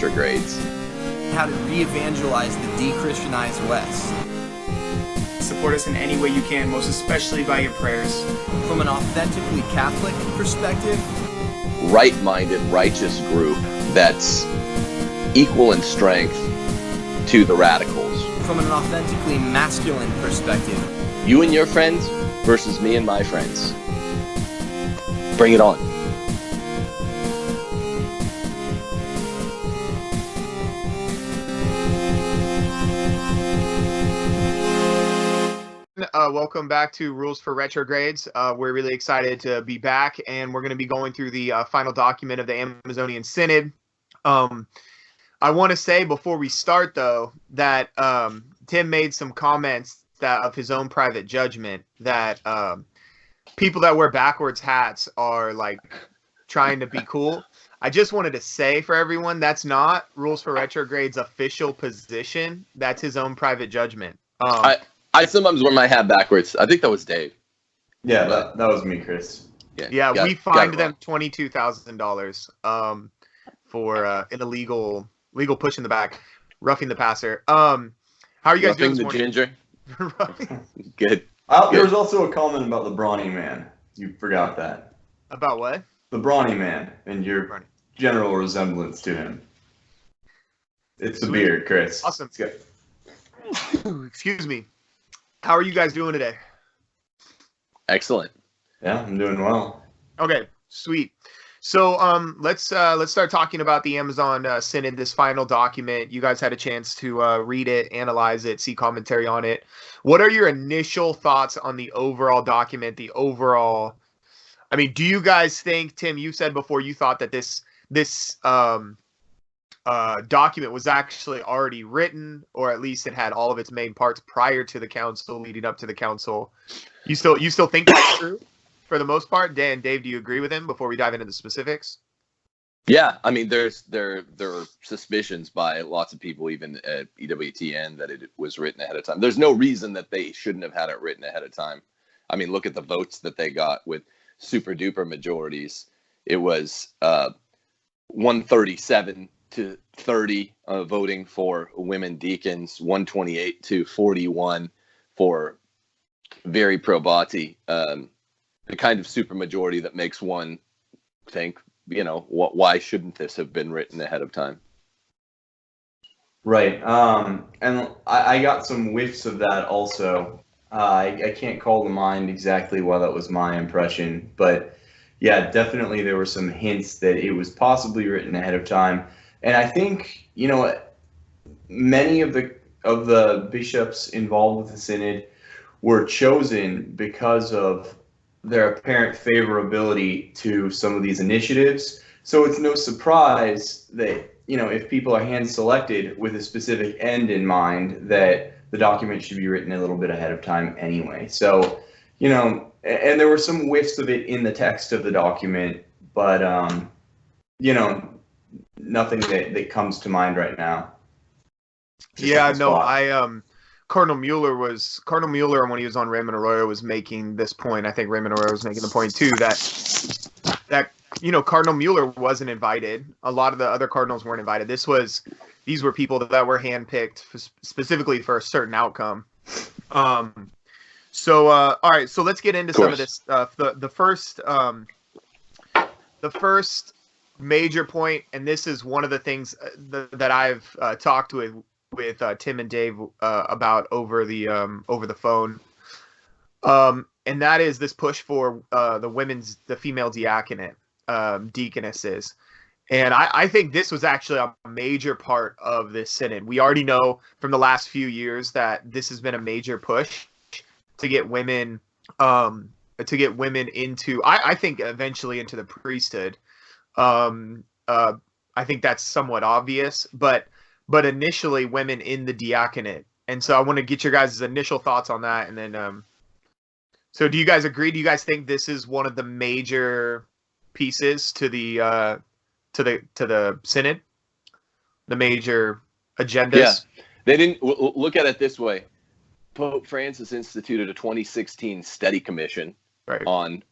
retrogrades. How to re-evangelize the de-Christianized West. Support us in any way you can, most especially by your prayers. From an authentically Catholic perspective. Right-minded, righteous group that's equal in strength to the radicals. From an authentically masculine perspective. You and your friends versus me and my friends. Bring it on. Welcome back to Rules for Retrogrades. We're really excited to be back, and we're going to be going through the final document of the Amazonian Synod. I want to say before we start, though, that Tim made some comments that of his own private judgment that people that wear backwards hats are like trying to be cool. I just wanted to say for everyone, that's not Rules for Retrogrades' official position. That's his own private judgment. I sometimes wear my hat backwards. I think that was Dave. Yeah, that was me, Chris. Yeah, we fined them $22,000 for an illegal push in the back, roughing the passer. How are you guys doing this morning? Ginger. Good. There was also a comment about the brawny man. You forgot that. About what? The brawny man and your general resemblance to him. It's the beard, Chris. Awesome. Excuse me. How are you guys doing today? Excellent. Yeah, I'm doing well. Okay, sweet. So let's start talking about the Amazon Synod, this final document. You guys had a chance to read it, analyze it, see commentary on it. What are your initial thoughts on the overall document? Do you guys think, Tim, you said before you thought that this document was actually already written, or at least it had all of its main parts prior to the council, leading up to the council. You still think that's true for the most part? Dan, Dave, do you agree with him before we dive into the specifics? Yeah, I mean, there are suspicions by lots of people, even at EWTN, that it was written ahead of time. There's no reason that they shouldn't have had it written ahead of time. I mean, look at the votes that they got with super duper majorities. It was 137 to 30 voting for women deacons, 128 to 41 for very probati, the kind of supermajority that makes one think, why shouldn't this have been written ahead of time? Right. And I got some whiffs of that also. I can't call to mind exactly why that was my impression, but yeah, definitely there were some hints that it was possibly written ahead of time. And I think, many of the bishops involved with the synod were chosen because of their apparent favorability to some of these initiatives. So it's no surprise that, if people are hand-selected with a specific end in mind, that the document should be written a little bit ahead of time anyway. So, and there were some whiffs of it in the text of the document, but, nothing that comes to mind right now. Cardinal Mueller, when he was on Raymond Arroyo, was making this point. I think Raymond Arroyo was making the point too, that Cardinal Mueller wasn't invited. A lot of the other cardinals weren't invited. These were people that were handpicked specifically for a certain outcome. All right, so let's get into some of this stuff. The first major point, and this is one of the things that I've talked with Tim and Dave about over the phone, and that is this push for the female diaconate, deaconesses. And I think this was actually a major part of this synod. We already know from the last few years that this has been a major push to get women into, I think eventually into the priesthood. I think that's somewhat obvious, but initially women in the diaconate. And so I want to get your guys' initial thoughts on that. And then, so do you guys agree? Do you guys think this is one of the major pieces to the synod, the major agendas? Yeah, they didn't look at it this way. Pope Francis instituted a 2016 study commission, Right. on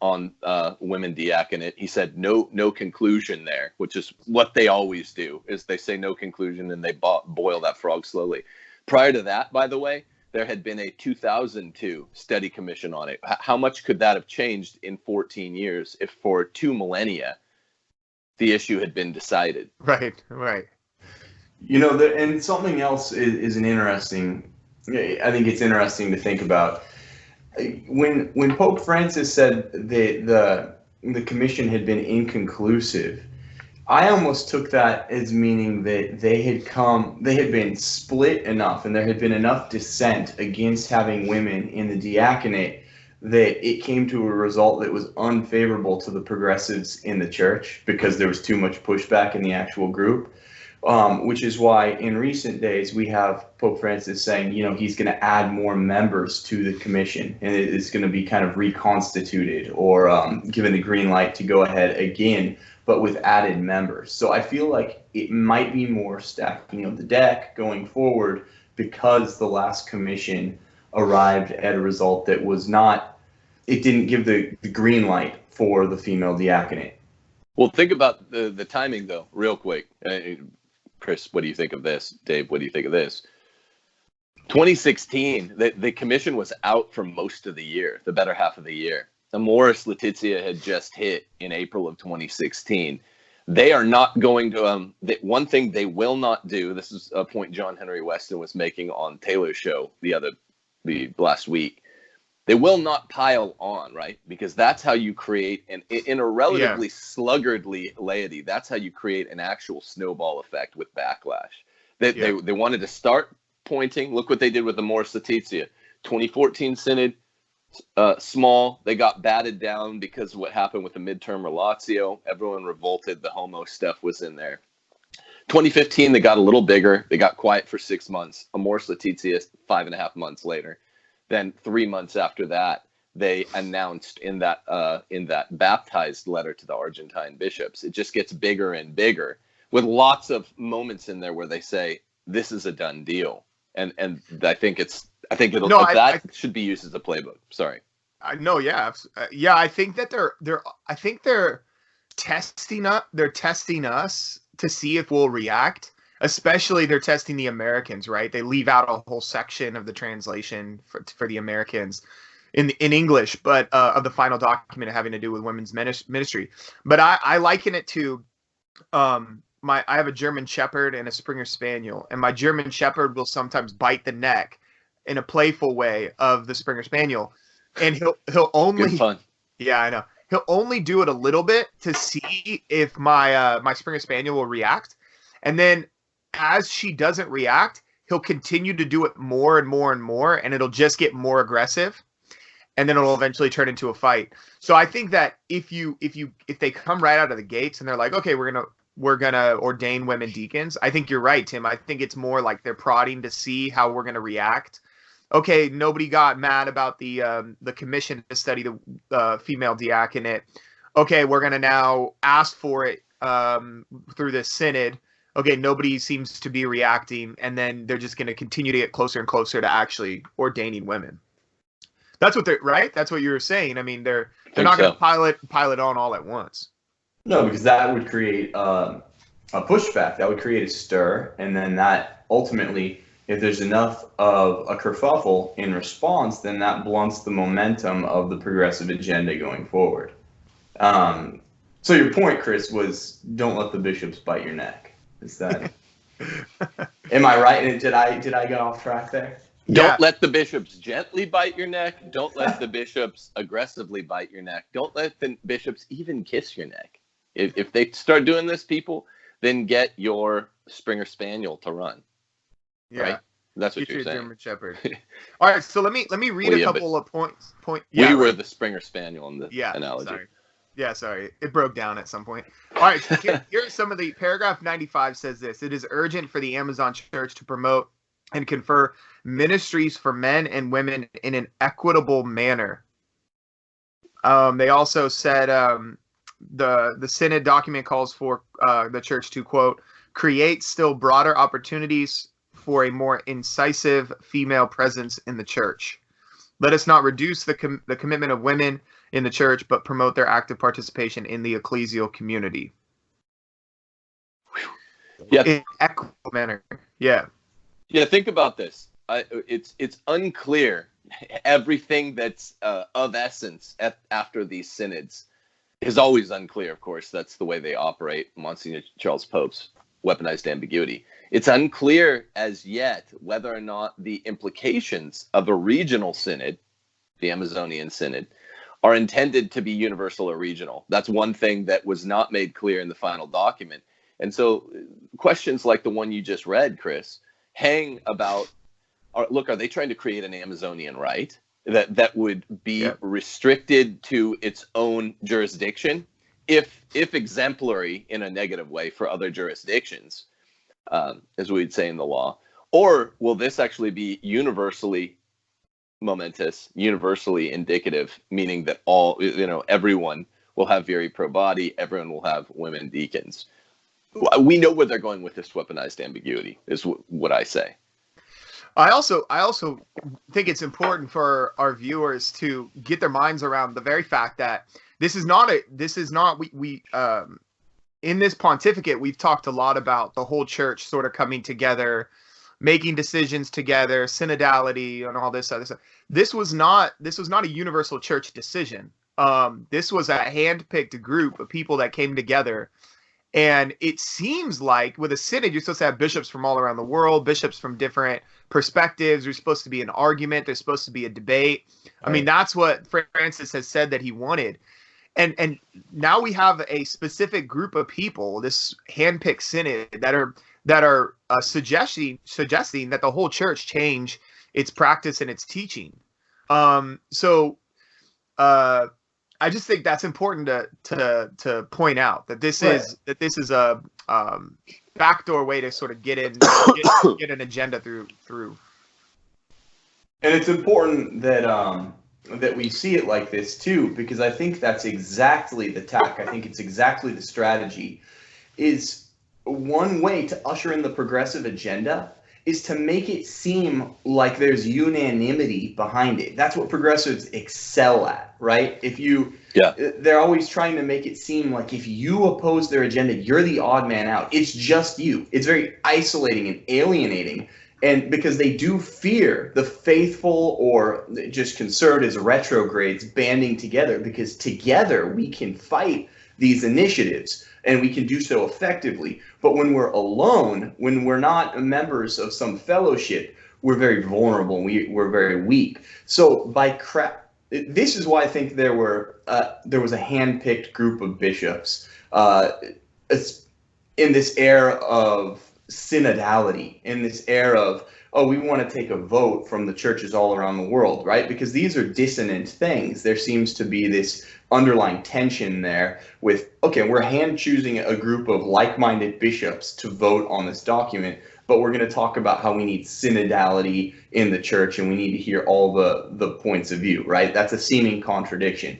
women diaconate. He said no conclusion there, which is what they always do, is they say no conclusion and they boil that frog slowly. Prior to that, by the way, there had been a 2002 study commission on it. How much could that have changed in 14 years if for 2 millennia the issue had been decided? Right. You know, and something else is an interesting, I think it's interesting to think about. When Pope Francis said that the commission had been inconclusive, I almost took that as meaning that they had been split enough and there had been enough dissent against having women in the diaconate that it came to a result that was unfavorable to the progressives in the church because there was too much pushback in the actual group. Which is why in recent days we have Pope Francis saying, you know, he's going to add more members to the commission and it's going to be kind of reconstituted or given the green light to go ahead again, but with added members. So I feel like it might be more stacking of the deck going forward because the last commission arrived at a result that was not, it didn't give the green light for the female diaconate. Well, think about the timing, though, real quick. Chris, what do you think of this? Dave, what do you think of this? 2016, the commission was out for most of the year, the better half of the year. Amoris Laetitia had just hit in April of 2016. They are not going to, one thing they will not do, this is a point John Henry Weston was making on Taylor's show the last week. They will not pile on, right? Because that's how you create, in a relatively sluggardly laity, that's how you create an actual snowball effect with backlash. They wanted to start pointing. Look what they did with the Amoris Laetitia. 2014 Synod, small. They got batted down because of what happened with the midterm relatio. Everyone revolted. The homo stuff was in there. 2015, they got a little bigger. They got quiet for 6 months. Amoris Laetitia, 5.5 months later. Then 3 months after that, they announced in that baptized letter to the Argentine bishops. It just gets bigger and bigger with lots of moments in there where they say this is a done deal, and I think that should be used as a playbook. Sorry. I think that they're testing us. They're testing us to see if we'll react. Especially they're testing the Americans, right? They leave out a whole section of the translation for the Americans in English, but of the final document having to do with women's ministry. But I liken it to I have a German Shepherd and a Springer Spaniel, and my German Shepherd will sometimes bite the neck in a playful way of the Springer Spaniel, and he'll only good fun. Yeah, I know. He'll only do it a little bit to see if my Springer Spaniel will react, and then as she doesn't react, he'll continue to do it more and more and more, and it'll just get more aggressive, and then it'll eventually turn into a fight. So I think that if they come right out of the gates and they're like, okay, we're gonna ordain women deacons, I think you're right, Tim. I think it's more like they're prodding to see how we're gonna react. Okay, nobody got mad about the commission to study the female diaconate. Okay, we're gonna now ask for it through the synod. Okay, nobody seems to be reacting, and then they're just going to continue to get closer and closer to actually ordaining women. That's what they're right. That's what you were saying. I mean, they're not going to pile it on all at once. No, because that would create a pushback. That would create a stir, and then that ultimately, if there's enough of a kerfuffle in response, then that blunts the momentum of the progressive agenda going forward. So your point, Chris, was don't let the bishops bite your neck. Is that? Am I right? Did I get off track there? Don't let the bishops gently bite your neck. Don't let the bishops aggressively bite your neck. Don't let the bishops even kiss your neck. If they start doing this, people, then get your Springer Spaniel to run. Yeah, right? That's what you're saying. German Shepherd. All right, so let me read a couple of points. We were the Springer Spaniel in the analogy. Sorry. It broke down at some point. All right, so here's some of the paragraph 95 says this. It is urgent for the Amazon Church to promote and confer ministries for men and women in an equitable manner. They also said the Synod document calls for the church to, quote, create still broader opportunities for a more incisive female presence in the church. Let us not reduce the commitment of women in the church, but promote their active participation in the ecclesial community. Yeah. In equitable manner. Yeah. Yeah, think about this. It's unclear. Everything that's of essence after these synods is always unclear, of course. That's the way they operate, Monsignor Charles Pope's weaponized ambiguity. It's unclear as yet whether or not the implications of a regional synod, the Amazonian Synod, are intended to be universal or regional. That's one thing that was not made clear in the final document. And so questions like the one you just read, Chris, hang about, are they trying to create an Amazonian rite that would be restricted to its own jurisdiction, if exemplary in a negative way for other jurisdictions, as we'd say in the law? Or will this actually be universally momentous, universally indicative, meaning that everyone will have viri probati, everyone will have women deacons? We know where they're going with this weaponized ambiguity, is what I say. I also think it's important for our viewers to get their minds around the very fact that this is not we in this pontificate, we've talked a lot about the whole church sort of coming together, making decisions together, synodality, and all this other stuff. This was not a universal church decision. This was a handpicked group of people that came together. And it seems like with a synod, you're supposed to have bishops from all around the world, bishops from different perspectives. There's supposed to be an argument. There's supposed to be a debate. Right. I mean, that's what Francis has said that he wanted. And now we have a specific group of people, this handpicked synod, that are suggesting that the whole church change its practice and its teaching. I just think that's important to point out that this is a backdoor way to sort of get get an agenda through. And it's important that we see it like this too, because I think that's exactly the tack. I think it's exactly the strategy. Is one way to usher in the progressive agenda is to make it seem like there's unanimity behind it. That's what progressives excel at, right? They're always trying to make it seem like if you oppose their agenda, you're the odd man out. It's just you. It's very isolating and alienating. And because they do fear the faithful or just conservatives, retrogrades banding together, because together we can fight these initiatives and we can do so effectively. But when we're alone, when we're not members of some fellowship, we're very vulnerable and we're very weak. So this is why I think there was a hand-picked group of bishops in this era of synodality, in this era of, we want to take a vote from the churches all around the world, right? Because these are dissonant things. There seems to be this underlying tension there with, we're hand choosing a group of like-minded bishops to vote on this document, but we're going to talk about how we need synodality in the church and we need to hear all the points of view, right? That's a seeming contradiction.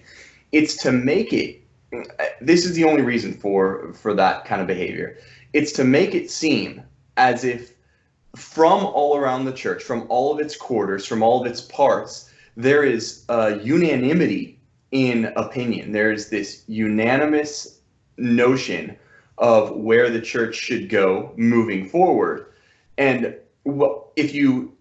It's to make it, this is the only reason for that kind of behavior. It's to make it seem as if from all around the church, from all of its quarters, from all of its parts, there is unanimity in opinion. There's this unanimous notion of where the church should go moving forward. And if you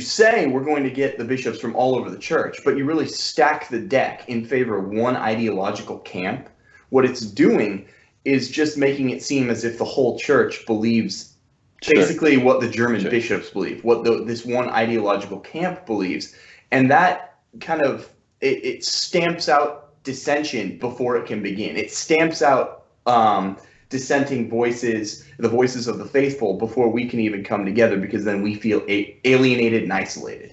say we're going to get the bishops from all over the church, but you really stack the deck in favor of one ideological camp, what it's doing is just making it seem as if the whole church believes basically what the German bishops believe, what this one ideological camp believes. And that kind of, it stamps out dissension before it can begin. It stamps out dissenting voices, the voices of the faithful, before we can even come together, because then we feel alienated and isolated.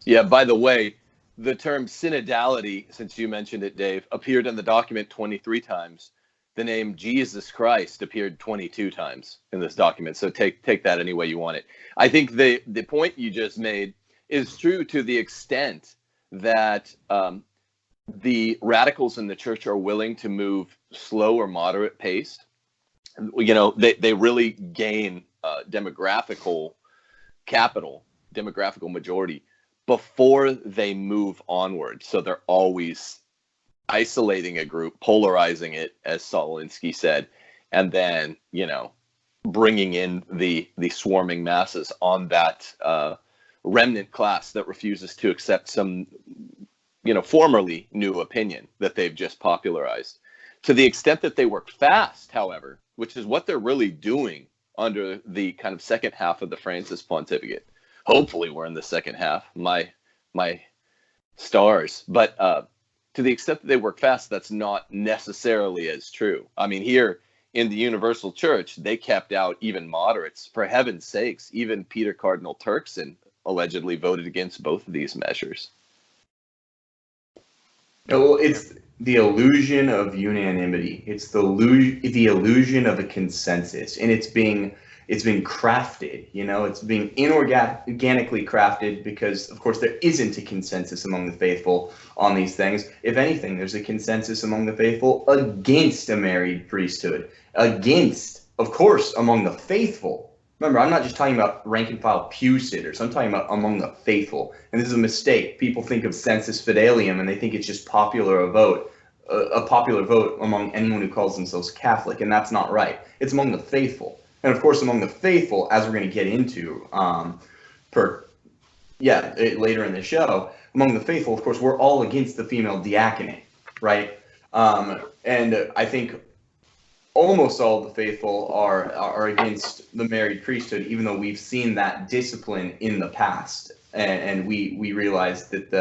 Yeah, by the way, the term synodality, since you mentioned it, Dave, appeared in the document 23 times. The name Jesus Christ appeared 22 times in this document. So take that any way you want it. I think the point you just made is true to the extent that the radicals in the church are willing to move slow or moderate paced. You know, they really gain demographical capital, demographical majority before they move onward. So they're always isolating a group, polarizing it, as Solinsky said, and then, bringing in the swarming masses on that remnant class that refuses to accept some, formerly new opinion that they've just popularized. To the extent that they work fast, however, which is what they're really doing under the kind of second half of the Francis pontificate. Hopefully we're in the second half, my stars. But to the extent that they work fast, that's not necessarily as true. I mean, here in the Universal Church, they kept out even moderates. For heaven's sakes, even Peter Cardinal Turkson allegedly voted against both of these measures. Well, it's the illusion of unanimity. It's the illusion of a consensus, and it's being crafted. It's being inorganically crafted because, of course, there isn't a consensus among the faithful on these things. If anything, there's a consensus among the faithful against a married priesthood, against, of course, among the faithful. Remember, I'm not just talking about rank and file pew sitters. I'm talking about among the faithful. And this is a mistake. People think of sensus fidelium and they think it's just a popular vote among anyone who calls themselves Catholic. And that's not right. It's among the faithful. And of course, among the faithful, as we're going to get into later in the show, among the faithful, of course, we're all against the female diaconate, right? And I think almost all the faithful are against the married priesthood, even though we've seen that discipline in the past, and we realize that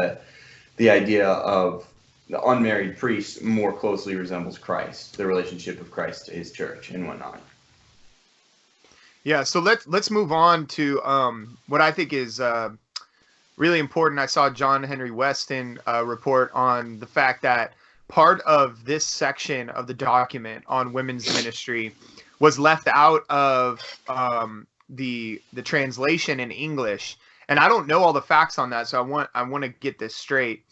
the idea of the unmarried priest more closely resembles Christ, the relationship of Christ to his church and whatnot. Yeah, so let's move on to what I think is really important. I saw John Henry Weston report on the fact that part of this section of the document on women's ministry was left out of the translation in English, and I don't know all the facts on that, so I want to get this straight.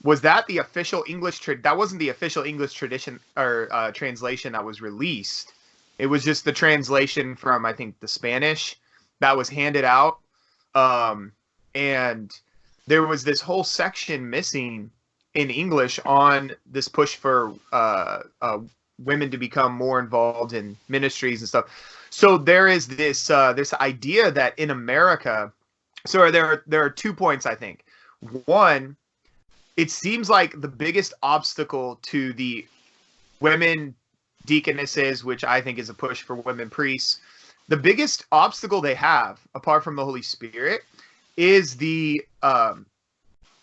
Was that the official English that wasn't the official English tradition or translation that was released? It was just the translation from, I think, the Spanish that was handed out, and there was this whole section missing in English on this push for women to become more involved in ministries and stuff. So there is this this idea that in America, so there are 2 points, I think. One, it seems like the biggest obstacle to the women deaconesses, which I think is a push for women priests, the biggest obstacle they have, apart from the Holy Spirit, is the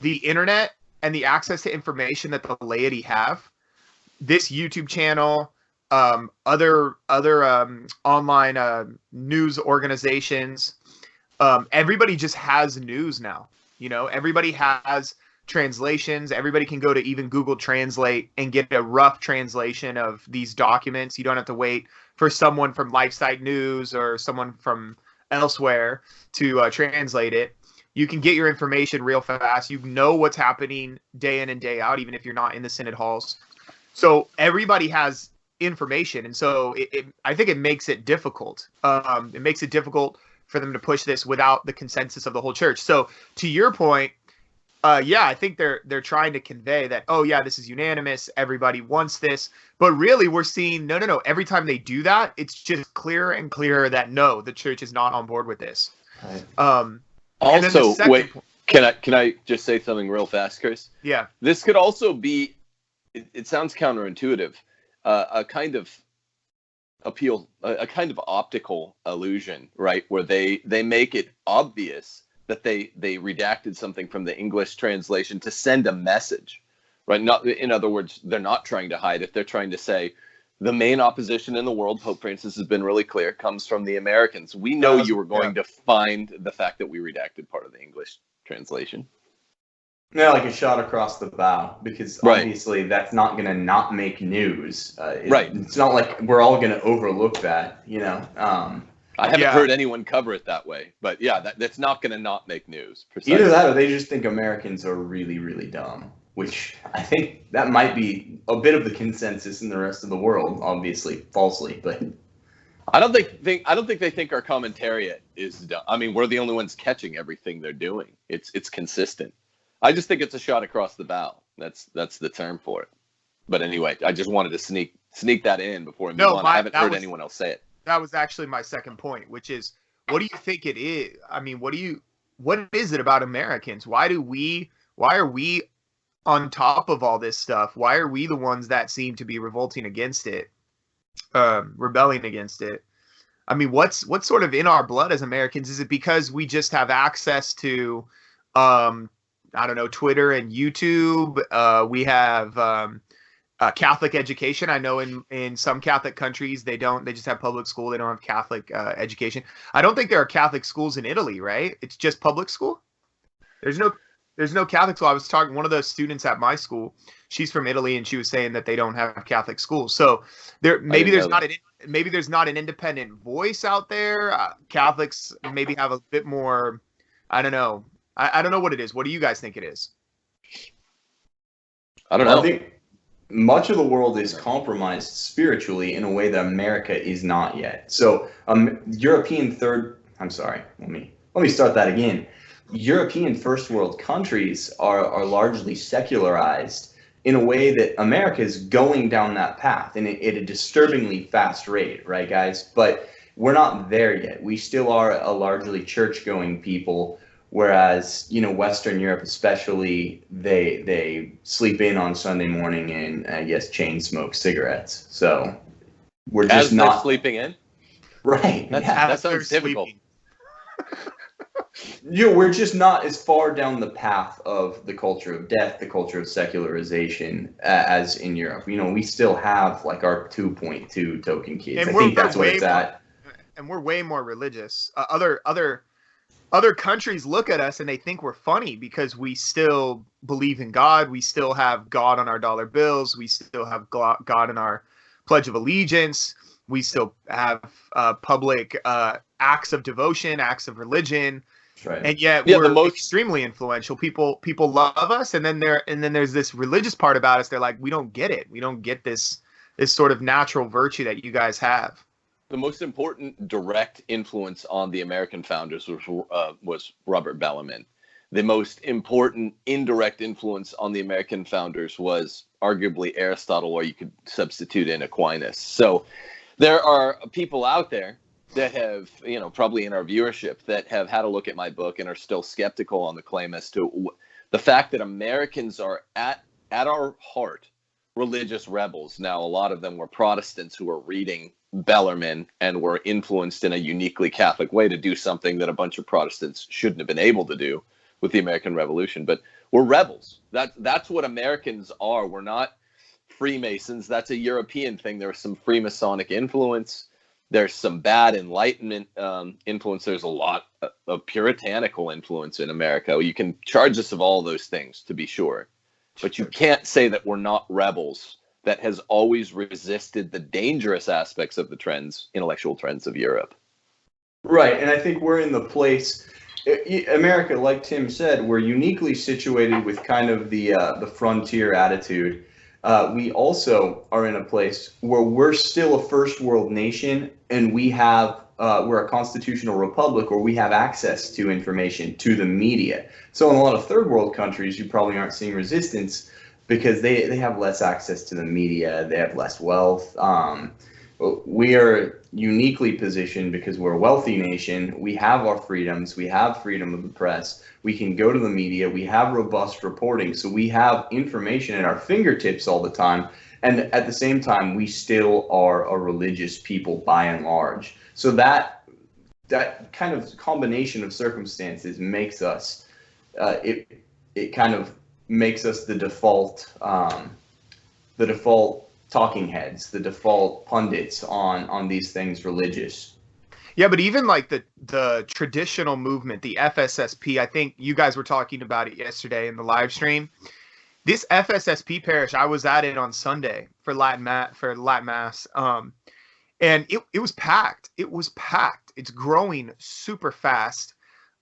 internet and the access to information that the laity have. This YouTube channel, other online news organizations, everybody just has news now. Everybody has translations. Everybody can go to even Google Translate and get a rough translation of these documents. You don't have to wait for someone from LifeSite News or someone from elsewhere to translate it. You can get your information real fast. You know what's happening day in and day out, even if you're not in the synod halls. So everybody has information. And so I think it makes it difficult. It makes it difficult for them to push this without the consensus of the whole church. So to your point, I think they're trying to convey that, oh yeah, this is unanimous, everybody wants this, but really we're seeing no. Every time they do that, it's just clearer and clearer that no, the church is not on board with this. Right. Also, wait, can I just say something real fast, Chris? Yeah. This could also be, it sounds counterintuitive, a kind of appeal, a kind of optical illusion, right? Where they make it obvious that they redacted something from the English translation to send a message, right? Not, in other words, they're not trying to hide it. They're trying to say the main opposition in the world, Pope Francis has been really clear, comes from the Americans. We know you were going to find the fact that we redacted part of the English translation. Yeah, like a shot across the bow, because obviously that's not going to not make news. It's not like we're all going to overlook that, I haven't heard anyone cover it that way, but that's not going to not make news. Precisely. Either that or they just think Americans are really, really dumb, which I think that might be a bit of the consensus in the rest of the world, obviously falsely, but I don't think they think our commentariat is done. I mean, we're the only ones catching everything they're doing. It's consistent. I just think it's a shot across the bow. That's the term for it. But anyway, I just wanted to sneak that in before we move on. I haven't heard anyone else say it. That was actually my second point, which is, what do you think it is? I mean, what is it about Americans? Why are we on top of all this stuff? Why are we the ones that seem to be revolting against it, rebelling against it? I mean, what's sort of in our blood as Americans? Is it because we just have access to, I don't know, Twitter and YouTube? We have Catholic education. I know in some Catholic countries they just have public school. They don't have Catholic education. I don't think there are Catholic schools in Italy, right? It's just public school. There's no Catholic school. I was talking, one of the students at my school, she's from Italy, and she was saying that they don't have Catholic schools. So maybe there's not an independent voice out there. Catholics maybe have a bit more. I don't know. I don't know what it is. What do you guys think it is? I don't know. I think much of the world is compromised spiritually in a way that America is not yet. So, European let me start that again. European first world countries are largely secularized in a way that America is going down that path and at a disturbingly fast rate, right, guys? But we're not there yet. We still are a largely church-going people. Whereas, Western Europe especially, they sleep in on Sunday morning and, I guess, chain smoke cigarettes. So we're just not sleeping in. Right. That sounds difficult. We're just not as far down the path of the culture of death, the culture of secularization as in Europe. We still have like our 2.2 token kids. I think that's where it's at. And we're way more religious. Other countries look at us and they think we're funny because we still believe in God. We still have God on our dollar bills. We still have God in our Pledge of Allegiance. We still have public acts of devotion, acts of religion. Right. And yet we're extremely influential. People love us, and then there's this religious part about us. They're like, we don't get it. We don't get this sort of natural virtue that you guys have. The most important direct influence on the American founders was Robert Bellarmine. The most important indirect influence on the American founders was arguably Aristotle, or you could substitute in Aquinas. So there are people out there that have, probably in our viewership, that have had a look at my book and are still skeptical on the claim as to the fact that Americans are at our heart religious rebels. Now, a lot of them were Protestants who were reading Bellarmine and were influenced in a uniquely Catholic way to do something that a bunch of Protestants shouldn't have been able to do with the American Revolution. But we're rebels. That's what Americans are. We're not Freemasons. That's a European thing. There's some Freemasonic influence. There's some bad Enlightenment influence. There's a lot of puritanical influence in America. You can charge us of all those things, to be sure. But you can't say that we're not rebels that has always resisted the dangerous aspects of the intellectual trends of Europe. Right, and I think we're in the place, America, like Tim said, we're uniquely situated with kind of the frontier attitude. We also are in a place where we're still a first world nation, and we're a constitutional republic where we have access to information, to the media. So in a lot of third world countries, you probably aren't seeing resistance because they have less access to the media, they have less wealth. We are uniquely positioned because we're a wealthy nation. We have our freedoms. We have freedom of the press. We can go to the media. We have robust reporting. So we have information at our fingertips all the time. And at the same time, we still are a religious people by and large. So that kind of combination of circumstances makes us, it kind of makes us the default talking heads, the default pundits on these things religious. Yeah, but even like the traditional movement, the FSSP, I think you guys were talking about it yesterday in the live stream. This FSSP parish, I was at it on Sunday for Latin Mass, and it was packed. It was packed. It's growing super fast.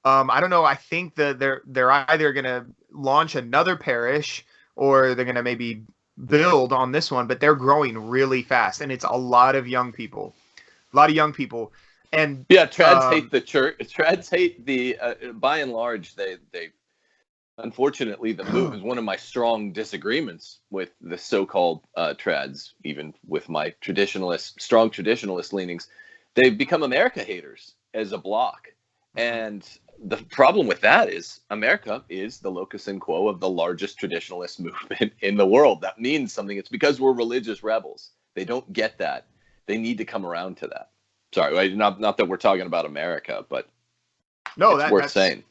I don't know. I think that they're either going to launch another parish or they're going to maybe build on this one, but they're growing really fast, and it's a lot of young people. A lot of young people. And yeah, trads hate the church. Trads hate the by and large they unfortunately the move is one of my strong disagreements with the so-called trads, even with my strong traditionalist leanings. They've become America haters as a bloc. And the problem with that is America is the locus in quo of the largest traditionalist movement in the world. That means something. It's because we're religious rebels. They don't get that. They need to come around to that. Sorry, not that we're talking about America, but no, it's worth saying.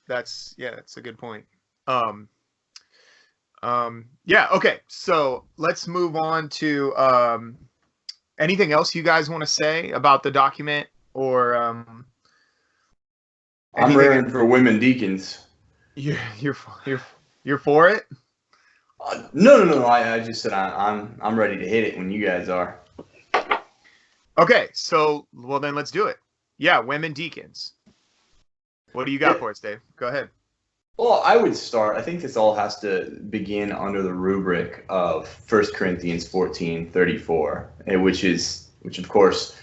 That's a good point. Yeah, okay. So let's move on to anything else you guys want to say about the document, or I'm ready for women deacons. You're for it? No. I just said I'm ready to hit it when you guys are. Okay, so well then let's do it. Yeah, women deacons. What do you got for us, Dave? Go ahead. Well, I would start. I think this all has to begin under the rubric of 1 Corinthians 14:34, which of course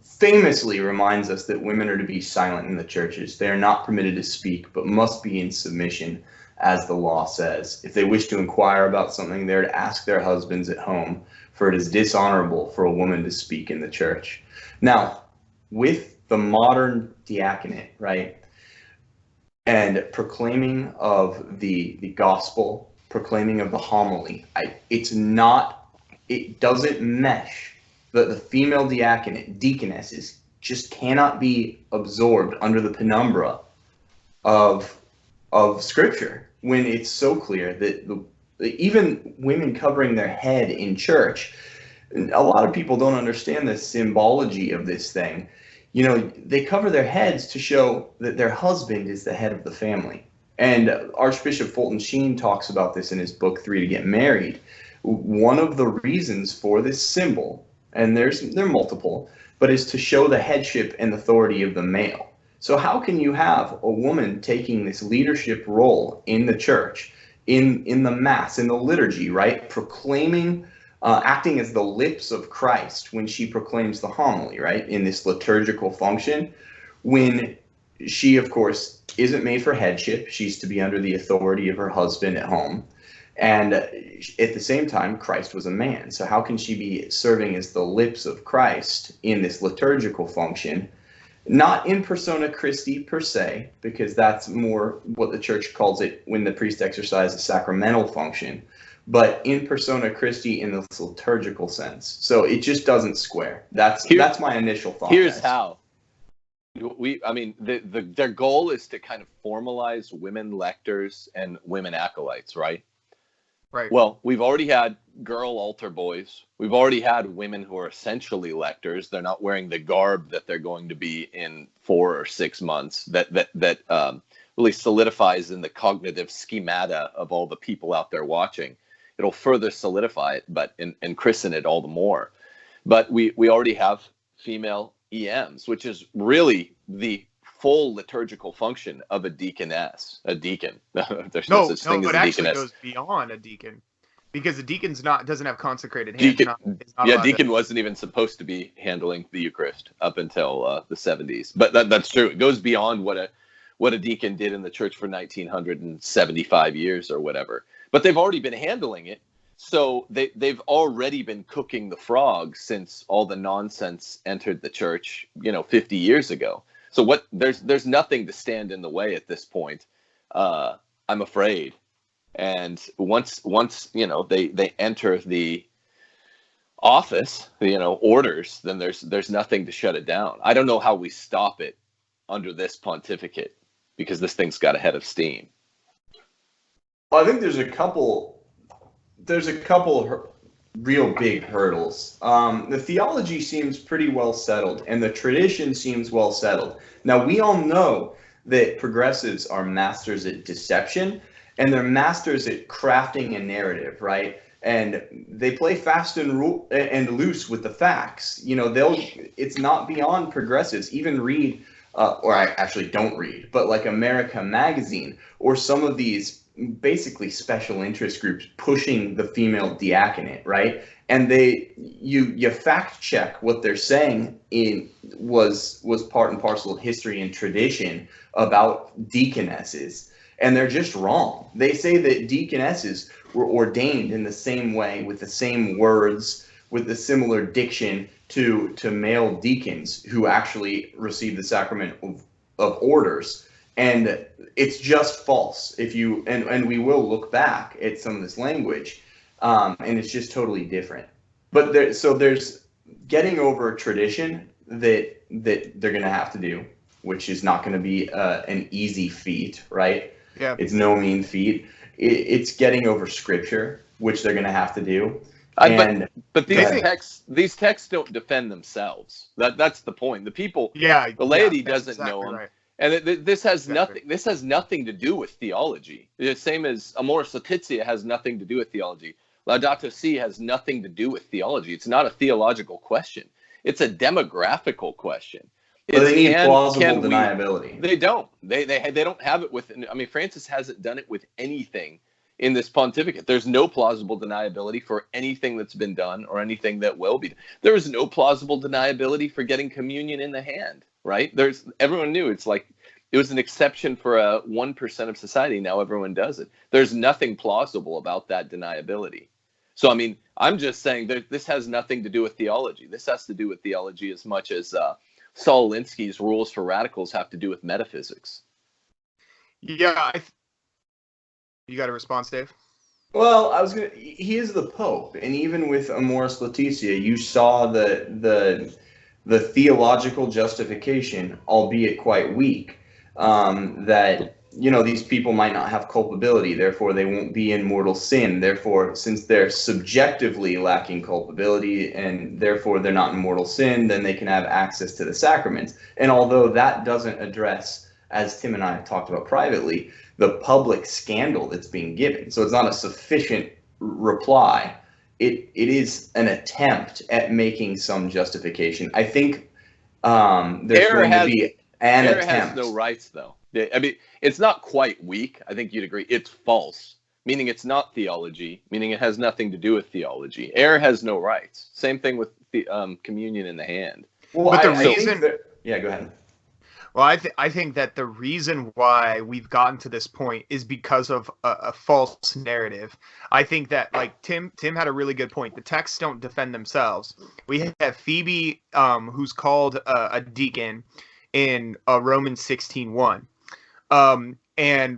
famously reminds us that women are to be silent in the churches. They are not permitted to speak, but must be in submission, as the law says. If they wish to inquire about something, they're to ask their husbands at home, for it is dishonorable for a woman to speak in the church. Now, with the modern diaconate, right, and proclaiming of the gospel, proclaiming of the homily, it doesn't mesh. The female deaconesses just cannot be absorbed under the penumbra of Scripture, when it's so clear that even women covering their head in church, a lot of people don't understand the symbology of this thing. You know, they cover their heads to show that their husband is the head of the family. And Archbishop Fulton Sheen talks about this in his book, 3 to Get Married. One of the reasons for this symbol, and there are multiple, but is to show the headship and authority of the male. So how can you have a woman taking this leadership role in the church, in the mass, in the liturgy, right? Proclaiming, acting as the lips of Christ when she proclaims the homily, right? In this liturgical function, when she, of course, isn't made for headship. She's to be under the authority of her husband at home. And at the same time, Christ was a man. So how can she be serving as the lips of Christ in this liturgical function? Not in persona Christi per se, because that's more what the church calls it when the priest exercises a sacramental function, but in persona Christi in the liturgical sense. So it just doesn't square. That's my initial thought. Here's how. Their goal is to kind of formalize women lectors and women acolytes, right? Right. Well, we've already had girl altar boys. We've already had women who are essentially lectors. They're not wearing the garb that they're going to be in 4 or 6 months. That really solidifies in the cognitive schemata of all the people out there watching. It'll further solidify it, but and christen it all the more. But we already have female EMs, which is really the full liturgical function of a deaconess, a deacon. There's no such thing as a deaconess. No, it actually goes beyond a deacon, because a deacon's doesn't have consecrated hands. Deacon wasn't even supposed to be handling the Eucharist up until the 70s. But that's true. It goes beyond what a deacon did in the church for 1975 years or whatever. But they've already been handling it. So they've already been cooking the frog since all the nonsense entered the church, 50 years ago. So there's nothing to stand in the way at this point, I'm afraid. And once they enter the office, orders, then there's nothing to shut it down. I don't know how we stop it under this pontificate, because this thing's got a head of steam. Well, I think there's a couple real big hurdles. The theology seems pretty well settled, and the tradition seems well settled. Now, we all know that progressives are masters at deception, and they're masters at crafting a narrative, right? And they play fast and loose with the facts. It's not beyond progressives. Even read, or I actually don't read, but like America Magazine, or some of these basically special interest groups pushing the female diaconate, right? And you fact check what they're saying was part and parcel of history and tradition about deaconesses, and they're just wrong. They say that deaconesses were ordained in the same way, with the same words, with the similar diction to male deacons who actually receive the sacrament of orders. And it's just false. If you and we will look back at some of this language, and it's just totally different. But there's getting over a tradition that they're going to have to do, which is not going to be an easy feat, right? Yeah. It's no mean feat. It's getting over scripture, which they're going to have to do. But these texts don't defend themselves. That's the point. The people, the laity doesn't know them. Right. And this has nothing. This has nothing to do with theology. The same as Amoris Laetitia has nothing to do with theology. Laudato Si has nothing to do with theology. It's not a theological question. It's a demographical question. But they need plausible deniability. They don't. They don't have it with. I mean, Francis hasn't done it with anything in this pontificate. There's no plausible deniability for anything that's been done or anything that will be. There is no plausible deniability for getting communion in the hand. Right? Everyone knew it was an exception for 1% of society. Now everyone does it. There's nothing plausible about that deniability. So, I mean, I'm just saying that this has nothing to do with theology. This has to do with theology as much as Saul Alinsky's rules for radicals have to do with metaphysics. Yeah. You got a response, Dave? Well, he is the Pope. And even with Amoris Laetitia, you saw the theological justification, albeit quite weak, that, these people might not have culpability, therefore they won't be in mortal sin. Therefore, since they're subjectively lacking culpability and therefore they're not in mortal sin, then they can have access to the sacraments. And although that doesn't address, as Tim and I have talked about privately, the public scandal that's being given, so it's not a sufficient reply. It is an attempt at making some justification. I think there's going to be an attempt. Has no rights, though. I mean, it's not quite weak. I think you'd agree. It's false, meaning it's not theology, meaning it has nothing to do with theology. Error has no rights. Same thing with the communion in the hand. Well, but I think go ahead. Well, I think that the reason why we've gotten to this point is because of a false narrative. I think that, like Tim had a really good point. The texts don't defend themselves. We have Phoebe, who's called a deacon in Romans 16:1,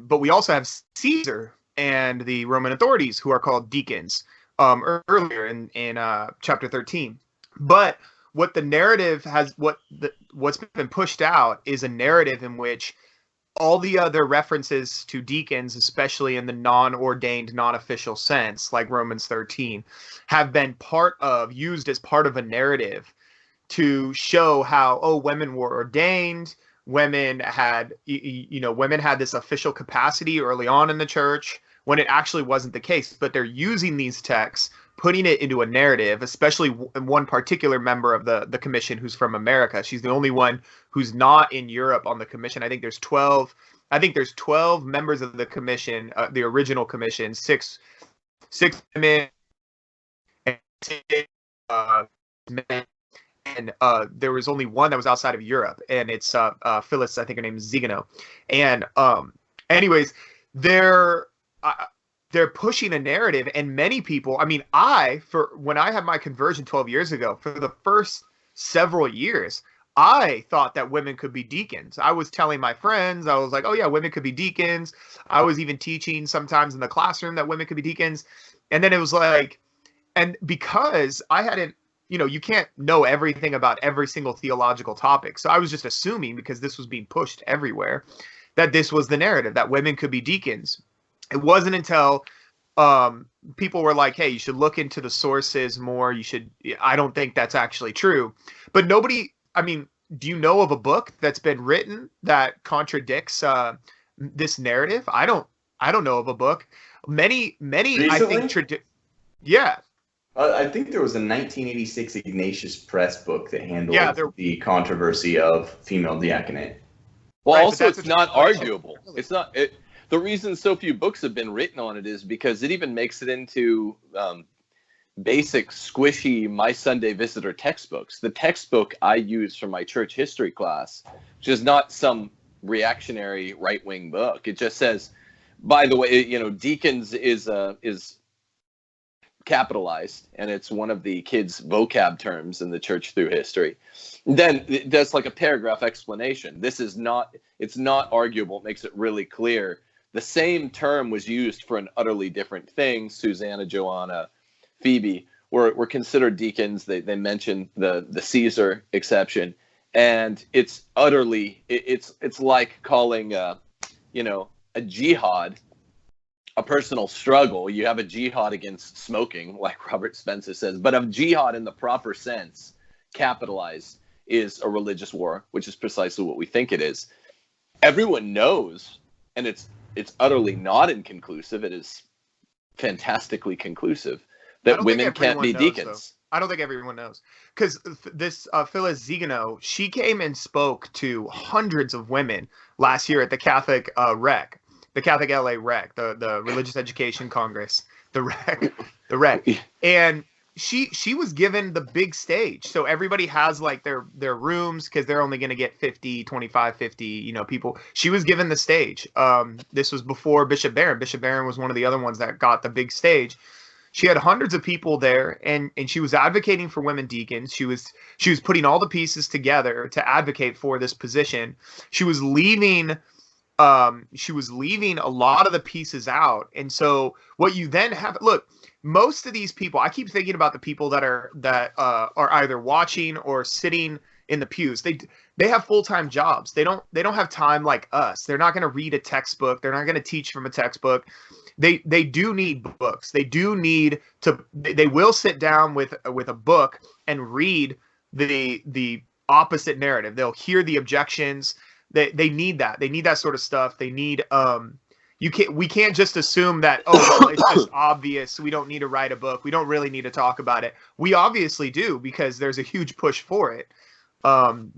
but we also have Caesar and the Roman authorities who are called deacons earlier in chapter 13. But what the narrative has, what's been pushed out is a narrative in which all the other references to deacons, especially in the non-ordained, non-official sense, like Romans 13, have been used as part of a narrative to show how, women were ordained, women had this official capacity early on in the church, when it actually wasn't the case. But they're using these texts, putting it into a narrative, especially one particular member of the commission who's from America. She's the only one who's not in Europe on the commission. I think there's 12 members of the commission, the original commission, six women and men. And there was only one that was outside of Europe, and it's Phyllis, I think her name is Zigano. And anyways, they're pushing a narrative, and many people, I mean, when I had my conversion 12 years ago, for the first several years, I thought that women could be deacons. I was telling my friends, I was like, oh yeah, women could be deacons. I was even teaching sometimes in the classroom that women could be deacons. And then it was like, and because I hadn't, you can't know everything about every single theological topic. So I was just assuming, because this was being pushed everywhere, that this was the narrative, that women could be deacons. It wasn't until people were like, hey, you should look into the sources more. I don't think that's actually true. But nobody, I mean, do you know of a book that's been written that contradicts this narrative? I don't know of a book. Many, Recently? I think, yeah. I think there was a 1986 Ignatius Press book that handled the controversy of female diaconate. Well, right, also, it's not arguable. It's not. the reason so few books have been written on it is because it even makes it into basic, squishy My Sunday Visitor textbooks. The textbook I use for my church history class, which is not some reactionary right-wing book. It just says, by the way, Deacons is capitalized, and it's one of the kids' vocab terms in the church through history. Then it does like a paragraph explanation. It's not arguable. It makes it really clear. The same term was used for an utterly different thing. Susanna, Joanna, Phoebe were considered deacons. They mentioned the Caesar exception, and it's utterly it's like calling a jihad a personal struggle. You have a jihad against smoking, like Robert Spencer says, but a jihad in the proper sense, capitalized, is a religious war, which is precisely what we think it is. Everyone knows, and it's utterly not inconclusive. It is fantastically conclusive that women can't be deacons. I don't think everyone knows, because this Phyllis Zigano, she came and spoke to hundreds of women last year at the Catholic REC, the Catholic LA REC, the Religious Education Congress, the REC, and she was given the big stage. So everybody has like their rooms, because they're only going to get 50, 25, 50, people. She was given the stage. This was before Bishop Barron. Bishop Barron was one of the other ones that got the big stage. She had hundreds of people there, and she was advocating for women deacons. She was putting all the pieces together to advocate for this position. She was leaving a lot of the pieces out. And so what you then have, look, most of these people, I keep thinking about the people that are either watching or sitting in the pews. They have full-time jobs. They don't have time like us. They're not going to read a textbook. They're not going to teach from a textbook. They do need books. They do need to. They will sit down with a book and read the opposite narrative. They'll hear the objections. They need that. They need that sort of stuff. They need we can't just assume that, it's just obvious. We don't need to write a book. We don't really need to talk about it. We obviously do, because there's a huge push for it.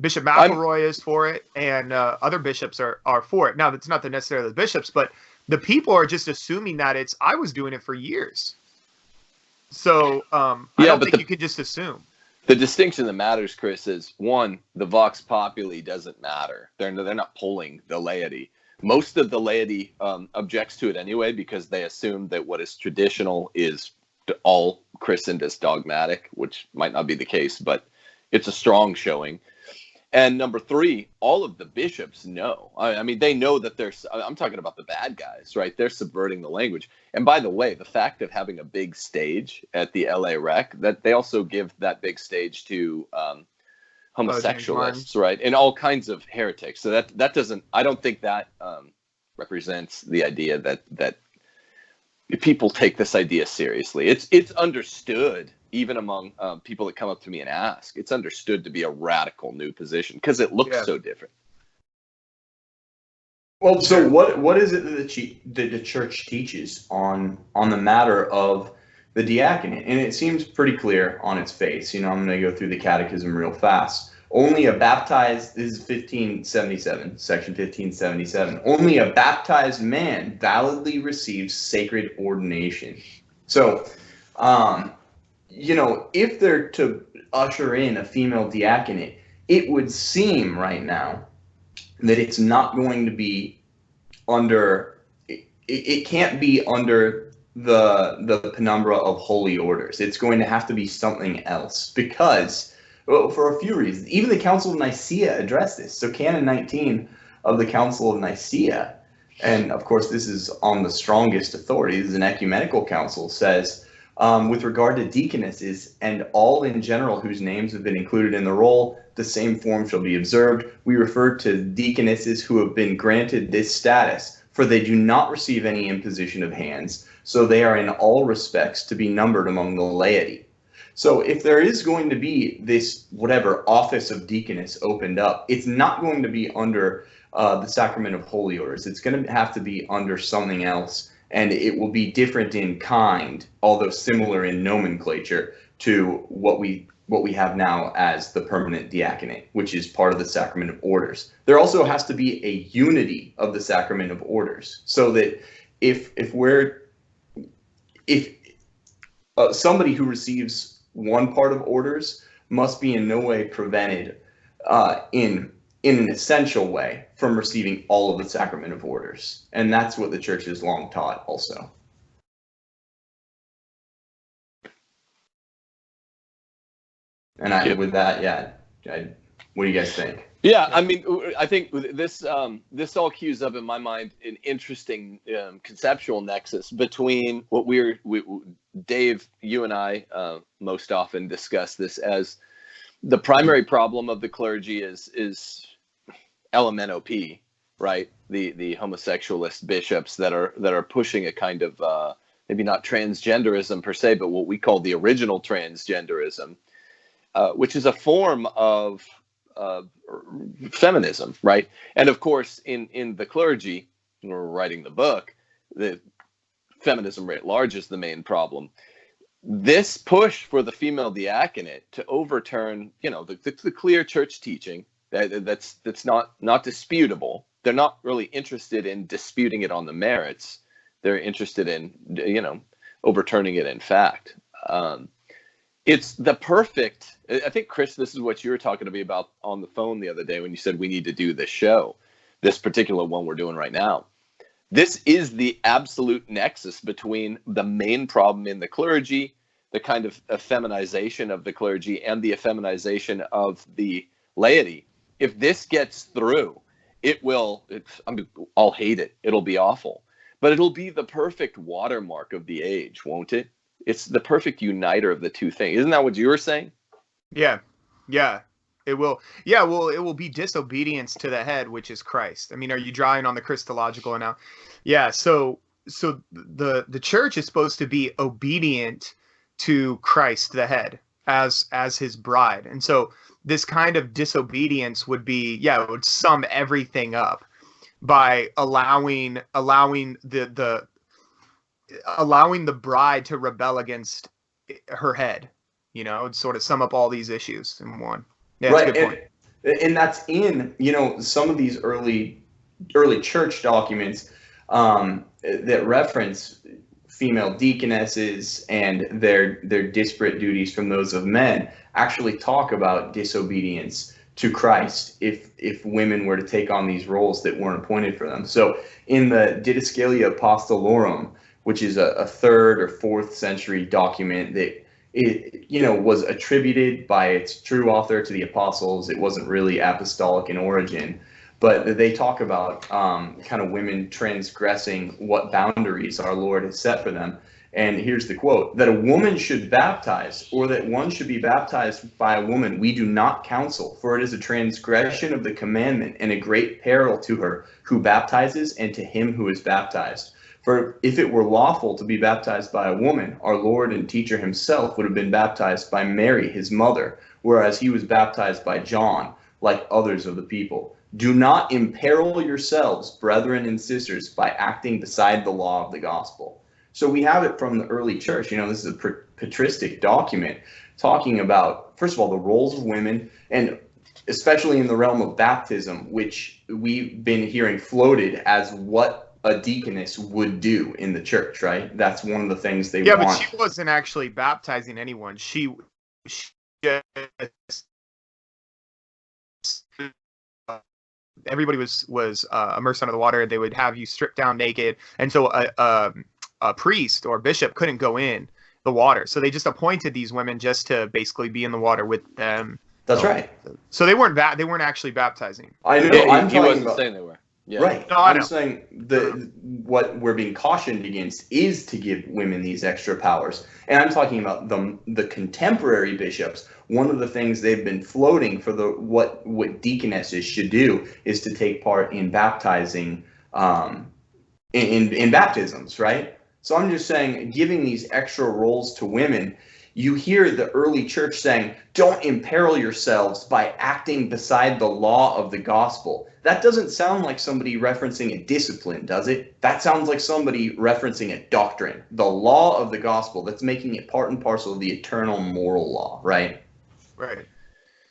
Bishop McElroy is for it, and other bishops are for it. Now, that's not necessarily the bishops, but the people are just assuming that I was doing it for years. So I don't think you could just assume. The distinction that matters, Chris, is one, the vox populi doesn't matter. They're not polling the laity. Most of the laity objects to it anyway, because they assume that what is traditional is all christened as dogmatic, which might not be the case, but it's a strong showing. And number three, all of the bishops know. I mean, they know that I'm talking about the bad guys, right? They're subverting the language. And by the way, the fact of having a big stage at the LA Rec, that they also give that big stage to homosexualists, right? And all kinds of heretics. So that doesn't, I don't think that represents the idea that people take this idea seriously. It's understood, even among people that come up to me and ask, it's understood to be a radical new position because it looks so different. Well, so what is it that the church teaches on the matter of the diaconate? And it seems pretty clear on its face. I'm going to go through the catechism real fast. Only a baptized, this is 1577, section 1577, only a baptized man validly receives sacred ordination. So, if they're to usher in a female diaconate, it would seem right now that it's not going to be under, it can't be under the penumbra of holy orders. It's going to have to be something else, because, well, for a few reasons. Even the Council of Nicaea addressed this. So Canon 19 of the Council of Nicaea, and of course this is on the strongest authority, this is an ecumenical council, says, with regard to deaconesses and all in general whose names have been included in the roll, the same form shall be observed. We refer to deaconesses who have been granted this status, for they do not receive any imposition of hands, so they are in all respects to be numbered among the laity. So if there is going to be this whatever office of deaconess opened up, it's not going to be under the sacrament of holy orders. It's going to have to be under something else, and it will be different in kind, although similar in nomenclature, to what we what we have now as the permanent diaconate, which is part of the sacrament of orders. There also has to be a unity of the sacrament of orders, so that if somebody who receives one part of orders must be in no way prevented in an essential way from receiving all of the sacrament of orders. And that's what the church has long taught also. And with that, what do you guys think? Yeah, I mean, I think this all cues up in my mind an interesting conceptual nexus between what Dave, you and I most often discuss this as the primary problem of the clergy is LMNOP, right? The homosexualist bishops that are pushing a kind of maybe not transgenderism per se, but what we call the original transgenderism, which is a form of feminism, right? And of course, in the clergy, when we're writing the book, the feminism writ large is the main problem. This push for the female diaconate to overturn, the clear church teaching that's not disputable. They're not really interested in disputing it on the merits. They're interested in, overturning it in fact. It's the perfect, I think, Chris, this is what you were talking to me about on the phone the other day when you said we need to do this show, this particular one we're doing right now. This is the absolute nexus between the main problem in the clergy, the kind of effeminization of the clergy, and the effeminization of the laity. If this gets through, I'll hate it. It'll be awful. But it'll be the perfect watermark of the age, won't it? It's the perfect uniter of the two things. Isn't that what you were saying? Yeah, it will. Yeah, well, it will be disobedience to the head, which is Christ. I mean, are you drawing on the Christological now? Yeah. So the church is supposed to be obedient to Christ, the head, as his bride, and so this kind of disobedience would sum everything up by allowing the bride to rebel against her head, and sort of sum up all these issues in one. Yeah, right. That's a good point. And that's in, some of these early church documents that reference female deaconesses and their disparate duties from those of men actually talk about disobedience to Christ if women were to take on these roles that weren't appointed for them. So in the Didascalia Apostolorum, which is a 3rd or 4th century document that was attributed by its true author to the apostles. It wasn't really apostolic in origin, but they talk about kind of women transgressing what boundaries our Lord has set for them. And here's the quote: that a woman should baptize, or that one should be baptized by a woman, we do not counsel, for it is a transgression of the commandment and a great peril to her who baptizes and to him who is baptized. For if it were lawful to be baptized by a woman, our Lord and teacher himself would have been baptized by Mary, his mother, whereas he was baptized by John, like others of the people. Do not imperil yourselves, brethren and sisters, by acting beside the law of the gospel. So we have it from the early church. This is a patristic document talking about, first of all, the roles of women, and especially in the realm of baptism, which we've been hearing floated as what a deaconess would do in the church, right? That's one of the things they want. Yeah, but she wasn't actually baptizing anyone. She just, everybody was immersed under the water. They would have you stripped down naked, and so a priest or bishop couldn't go in the water. So they just appointed these women just to basically be in the water with them. That's right. So they weren't actually baptizing. I know. He wasn't saying they were. Yeah. Right. No, I'm saying what we're being cautioned against is to give women these extra powers. And I'm talking about the contemporary bishops. One of the things they've been floating for what deaconesses should do is to take part in baptizing in baptisms, right? So I'm just saying, giving these extra roles to women, you hear the early church saying, don't imperil yourselves by acting beside the law of the gospel. That doesn't sound like somebody referencing a discipline, does it? That sounds like somebody referencing a doctrine, the law of the gospel, that's making it part and parcel of the eternal moral law, right? Right.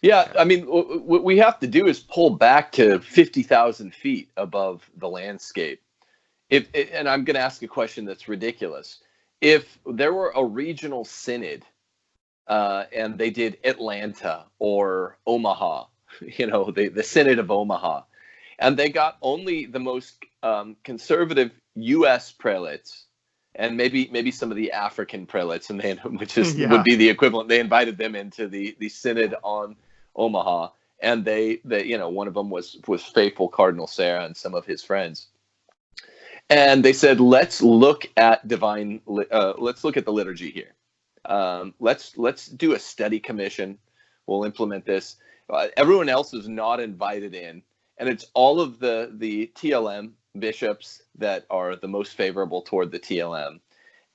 Yeah, I mean, what we have to do is pull back to 50,000 feet above the landscape. And I'm going to ask a question that's ridiculous. If there were a regional synod and they did Atlanta or Omaha, the Synod of Omaha, and they got only the most conservative U.S. prelates and maybe some of the African prelates, and which would be the equivalent. They invited them into the Synod on Omaha, and they one of them was faithful Cardinal Sarah and some of his friends, and they said, let's look at let's look at the liturgy here. Let's do a study commission. We'll implement this. Everyone else is not invited in, and it's all of the TLM bishops that are the most favorable toward the TLM.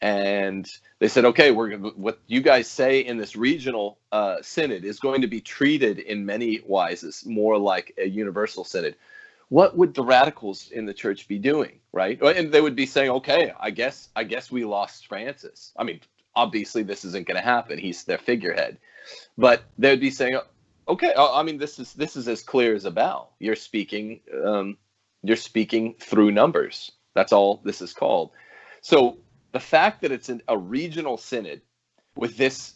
And they said, okay, what you guys say in this regional synod is going to be treated in many wises more like a universal synod. What would the radicals in the church be doing, right? And they would be saying, okay, I guess we lost Francis. I mean, obviously this isn't going to happen. He's their figurehead, but they'd be saying, okay, I mean, this is as clear as a bell. You're speaking through numbers. That's all this is called. So the fact that it's a regional synod with this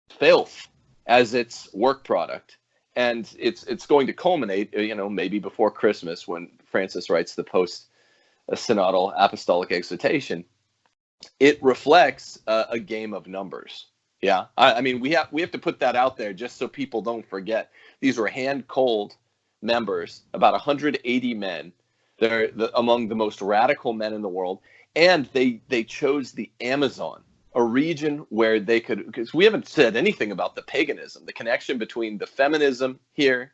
filth as its work product, and it's going to culminate, maybe before Christmas when Francis writes the post-synodal apostolic exhortation, it reflects a game of numbers. Yeah, I mean, we have to put that out there just so people don't forget. These were hand-cold members, about 180 men. They're among the most radical men in the world. And they chose the Amazon, a region where they could, because we haven't said anything about the paganism, the connection between the feminism here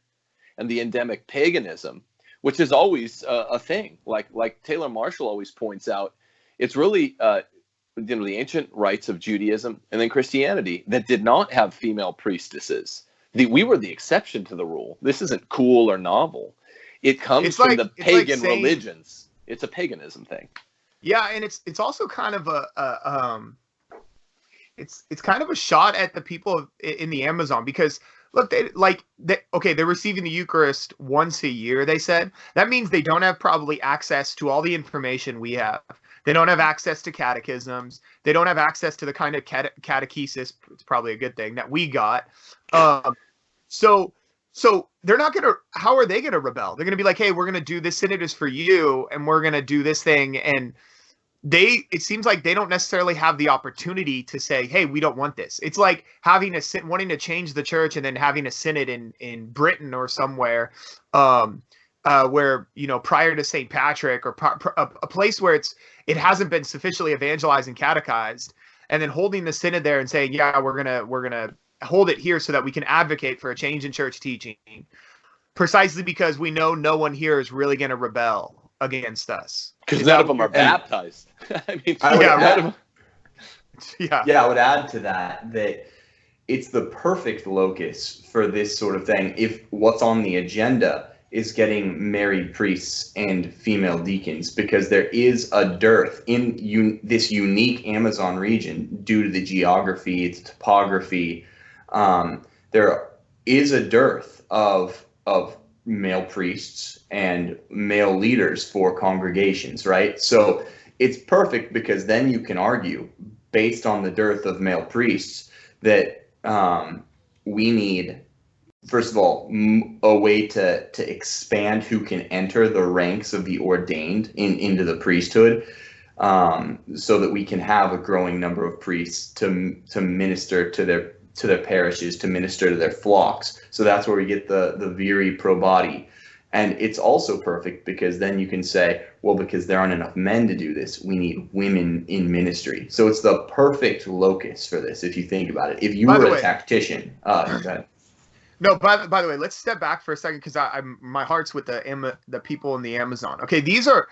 and the endemic paganism, which is always a thing. Like Taylor Marshall always points out, it's really the ancient rites of Judaism and then Christianity that did not have female priestesses. We were the exception to the rule. This isn't cool or novel. It comes from the pagan religions. It's a paganism thing. Yeah, and it's also kind of it's kind of a shot at the people in the Amazon, because look, they're receiving the Eucharist once a year. They said that means they don't have probably access to all the information we have. They don't have access to catechisms. They don't have access to the kind of catechesis. It's probably a good thing that we got. So they're not gonna. How are they gonna rebel? They're gonna be like, hey, we're gonna do this synod is for you, and we're gonna do this thing, and it seems like they don't necessarily have the opportunity to say, hey, we don't want this. It's like wanting to change the church and then having a synod in Britain or somewhere, where prior to St. Patrick, or a place where it hasn't been sufficiently evangelized and catechized, and then holding the synod there and saying, yeah, we're gonna hold it here so that we can advocate for a change in church teaching, precisely because we know no one here is really going to rebel against us. Because none of them are baptized. I mean, I would add to that it's the perfect locus for this sort of thing if what's on the agenda is getting married priests and female deacons, because there is a dearth in this unique Amazon region due to the geography, its topography. There is a dearth of male priests and male leaders for congregations, right? So it's perfect, because then you can argue, based on the dearth of male priests, that we need, first of all, a way to expand who can enter the ranks of the ordained into the priesthood, so that we can have a growing number of priests to minister to their parishes, to minister to their flocks. So that's where we get the viri probati. And it's also perfect because then you can say, well, because there aren't enough men to do this, we need women in ministry. So it's the perfect locus for this, if you think about it. If you were a tactician, go ahead. No, by the way, let's step back for a second, because my heart's with the people in the Amazon. Okay, these are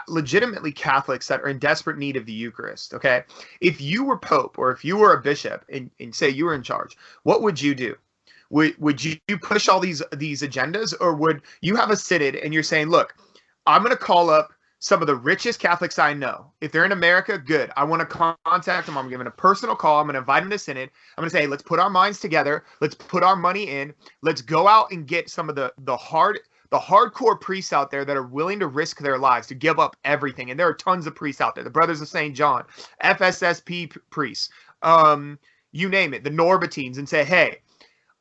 legitimately Catholics that are in desperate need of the Eucharist. Okay, if you were Pope or if you were a bishop and say you were in charge, what would you do? Would you push all these agendas, or would you have a synod and you're saying, look, I'm going to call up some of the richest Catholics I know. If they're in America, good. I want to contact them. I'm giving a personal call. I'm going to invite them to Synod. I'm going to say, hey, let's put our minds together. Let's put our money in. Let's go out and get some of the hardcore priests out there that are willing to risk their lives, to give up everything. And there are tons of priests out there. The Brothers of St. John, FSSP priests, you name it, the Norbertines, and say, hey,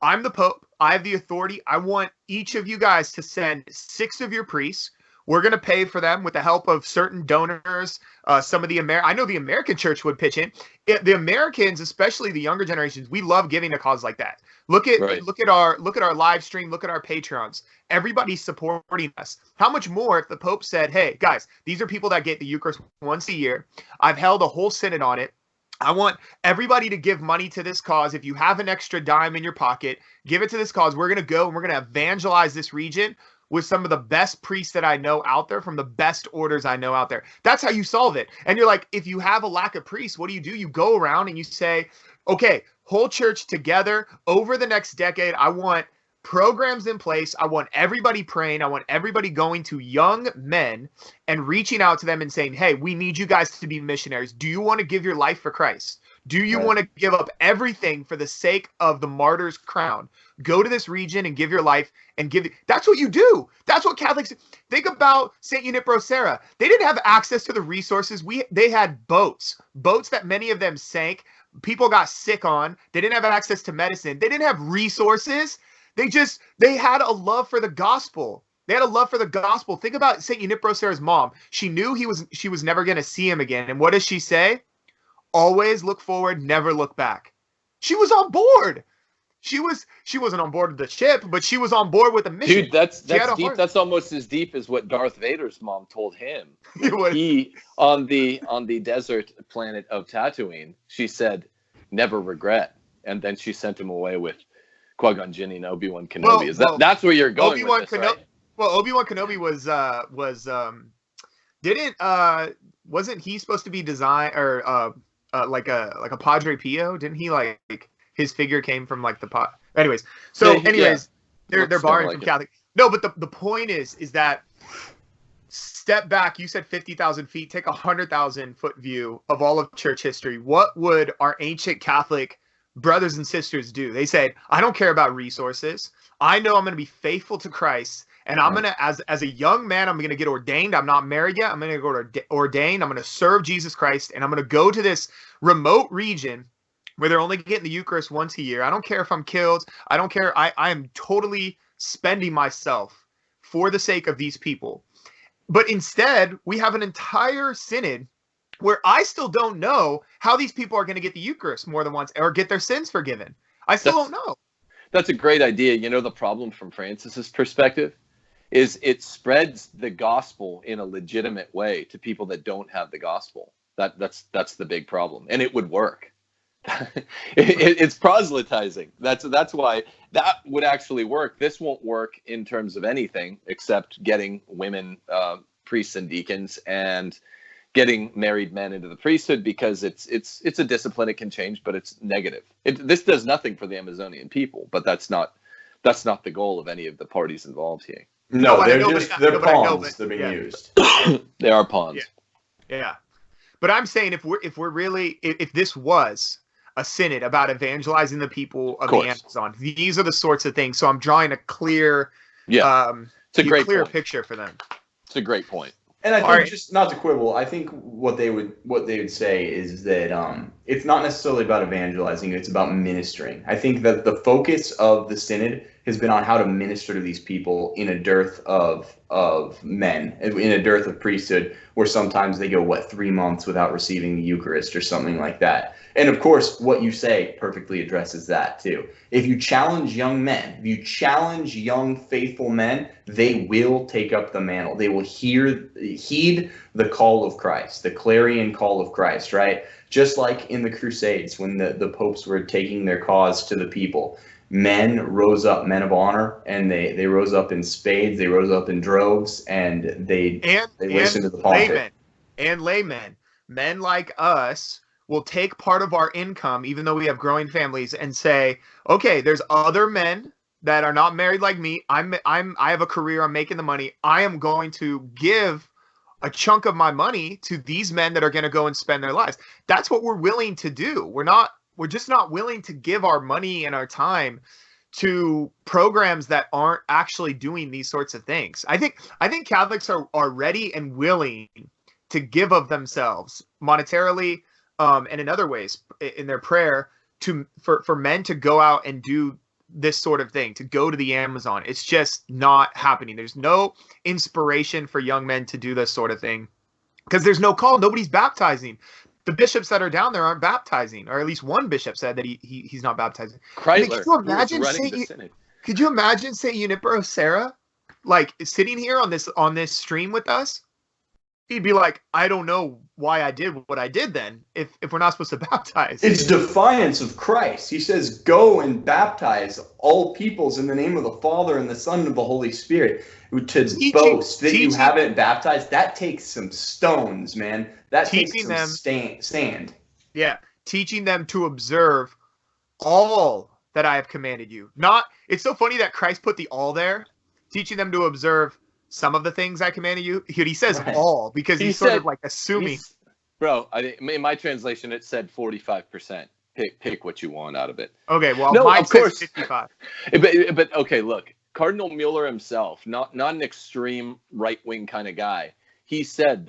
I'm the Pope. I have the authority. I want each of you guys to send 6 of your priests. We're going to pay for them with the help of certain donors. Some of the I know the American church would pitch in. The Americans, especially the younger generations, we love giving to causes like that. Look at our live stream. Look at our Patreons. Everybody's supporting us. How much more if the Pope said, "Hey guys, these are people that get the Eucharist once a year. I've held a whole synod on it. I want everybody to give money to this cause. If you have an extra dime in your pocket, give it to this cause. We're going to go and we're going to evangelize this region with some of the best priests that I know out there, from the best orders I know out there." That's how you solve it. And you're like, if you have a lack of priests, what do? You go around and you say, okay, whole church together over the next decade. I want programs in place. I want everybody praying. I want everybody going to young men and reaching out to them and saying, hey, we need you guys to be missionaries. Do you want to give your life for Christ? Do you want to give up everything for the sake of the martyr's crown? Go to this region and give your life and give. That's what you do. That's what Catholics do. Think about St. Junipero Serra. They didn't have access to the resources. They had boats that many of them sank. People got sick on. They didn't have access to medicine. They didn't have resources. They had a love for the gospel. They had a love for the gospel. Think about St. Junipero Serra's mom. She knew she was never going to see him again. And what does she say? Always look forward, never look back. She was on board. She wasn't on board with the ship, but she was on board with the mission. Dude, that's deep. That's almost as deep as what Darth Vader's mom told him. He on the desert planet of Tatooine, she said, "Never regret," and then she sent him away with Qui-Gon Jinn and Obi-Wan Kenobi. That's where you're going Obi-Wan with this, Kenobi, right? Well, Obi-Wan Kenobi wasn't he supposed to be designed or like a Padre Pio? Didn't he, like, his figure came from like the pot? Anyways, they're borrowing from Catholic. No, but the point is that step back. You said 50,000 feet. Take 100,000 foot view of all of church history. What would our ancient Catholic brothers and sisters do? They said, I don't care about resources. I know I'm going to be faithful to Christ. And I'm going to, as a young man, I'm going to get ordained. I'm not married yet. I'm going to go ordained. I'm going to serve Jesus Christ. And I'm going to go to this remote region where they're only getting the Eucharist once a year. I don't care if I'm killed. I don't care. I am totally spending myself for the sake of these people. But instead, we have an entire synod where I still don't know how these people are going to get the Eucharist more than once or get their sins forgiven. I still don't know. That's a great idea. You know, the problem from Francis's perspective is it spreads the gospel in a legitimate way to people that don't have the gospel. That's the big problem, and it would work. It's proselytizing. That's why that would actually work. This won't work in terms of anything except getting women priests and deacons and getting married men into the priesthood, because it's a discipline. It can change, but it's negative. This does nothing for the Amazonian people, but that's not the goal of any of the parties involved here. No, they're pawns. They're being used. They are pawns. Yeah. But I'm saying if this was a synod about evangelizing the people of the Amazon, these are the sorts of things. So I'm drawing a clear, it's a great clear picture for them. It's a great point. And I think, just not to quibble, I think what they would say is that it's not necessarily about evangelizing; it's about ministering. I think that the focus of the synod has been on how to minister to these people in a dearth of men, in a dearth of priesthood, where sometimes they go 3 months without receiving the Eucharist or something like that. And of course, what you say perfectly addresses that too. If you challenge young men, if you challenge young faithful men, they will take up the mantle. They will heed the call of Christ, the clarion call of Christ, right? Just like in the Crusades, when the popes were taking their cause to the people, men rose up, men of honor, and they rose up in spades, they rose up in droves, and they listened to the pontiff. Laymen, men like us will take part of our income, even though we have growing families, and say, okay, there's other men that are not married like me. I have a career. I'm making the money. I am going to give a chunk of my money to these men that are going to go and spend their lives. That's what we're willing to do. We're just not willing to give our money and our time to programs that aren't actually doing these sorts of things. I think Catholics are ready and willing to give of themselves monetarily, and in other ways in their prayer for men to go out and do this sort of thing, to go to the Amazon. It's just not happening. There's no inspiration for young men to do this sort of thing because there's no call. Nobody's baptizing. The bishops that are down there aren't baptizing, or at least one bishop said that he's not baptizing. Kreitler, could you imagine St. Junipero Serra like sitting here on this stream with us? He'd be like, I don't know why I did what I did then, if we're not supposed to baptize. It's defiance of Christ. He says, go and baptize all peoples in the name of the Father and the Son and the Holy Spirit. To boast that you haven't baptized, that takes some stones, man. That takes some sand. Yeah, teaching them to observe all that I have commanded you. It's so funny that Christ put the all there, teaching them to observe some of the things I commanded you. He says all because he's sort of like assuming. Bro, in my translation, it said 45%. Pick what you want out of it. Okay, well, mine says 55. But okay, look, Cardinal Mueller himself, not an extreme right-wing kind of guy. He said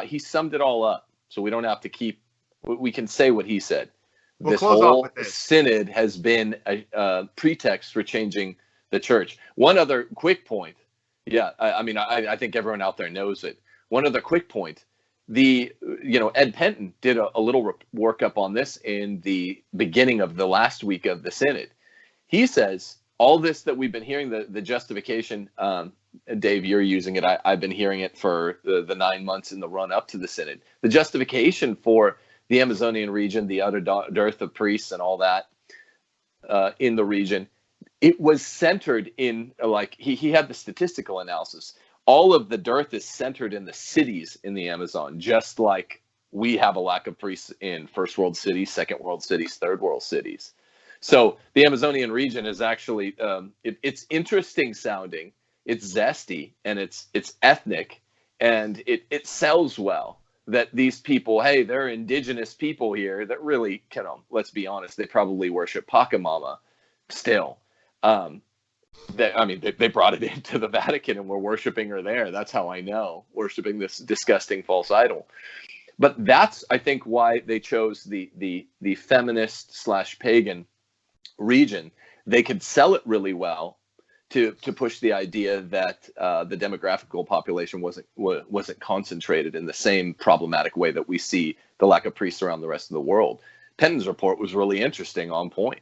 he summed it all up, so we don't have to we can say what he said. This whole synod has been a pretext for changing the church. One other quick point. Yeah, I think everyone out there knows it. One other quick point. Ed Penton did a little workup on this in the beginning of the last week of the synod. He says all this that we've been hearing, the justification, Dave, you're using it. I've been hearing it for the 9 months in the run up to the synod. The justification for the Amazonian region, the utter dearth of priests and all that in the region, it was centered in, like, he had the statistical analysis. All of the dearth is centered in the cities in the Amazon, just like we have a lack of priests in first world cities, second world cities, third world cities. So the Amazonian region is actually, it's interesting sounding, it's zesty, and it's ethnic, and it sells well that these people, hey, they're indigenous people here that really, let's be honest, they probably worship Pachamama still. They brought it into the Vatican and were worshiping her there. That's how I know, worshiping this disgusting false idol. But that's, I think, why they chose the feminist / pagan region. They could sell it really well to push the idea that the demographical population wasn't concentrated in the same problematic way that we see the lack of priests around the rest of the world. Penton's report was really interesting, on point.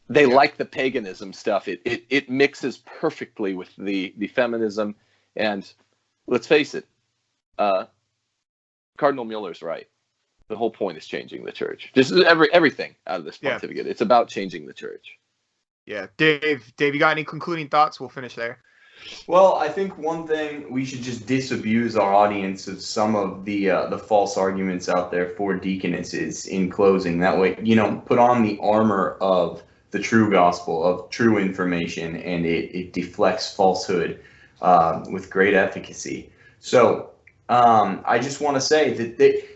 They like the paganism stuff. It mixes perfectly with the feminism, and let's face it, Cardinal Mueller's right. The whole point is changing the church. Just everything out of this pontificate. It's about changing the church. Yeah, Dave, you got any concluding thoughts? We'll finish there. Well, I think one thing, we should just disabuse our audience of some of the false arguments out there for deaconesses in closing. That way, put on the armor of the true gospel, of true information, and it deflects falsehood with great efficacy. So I just want to say that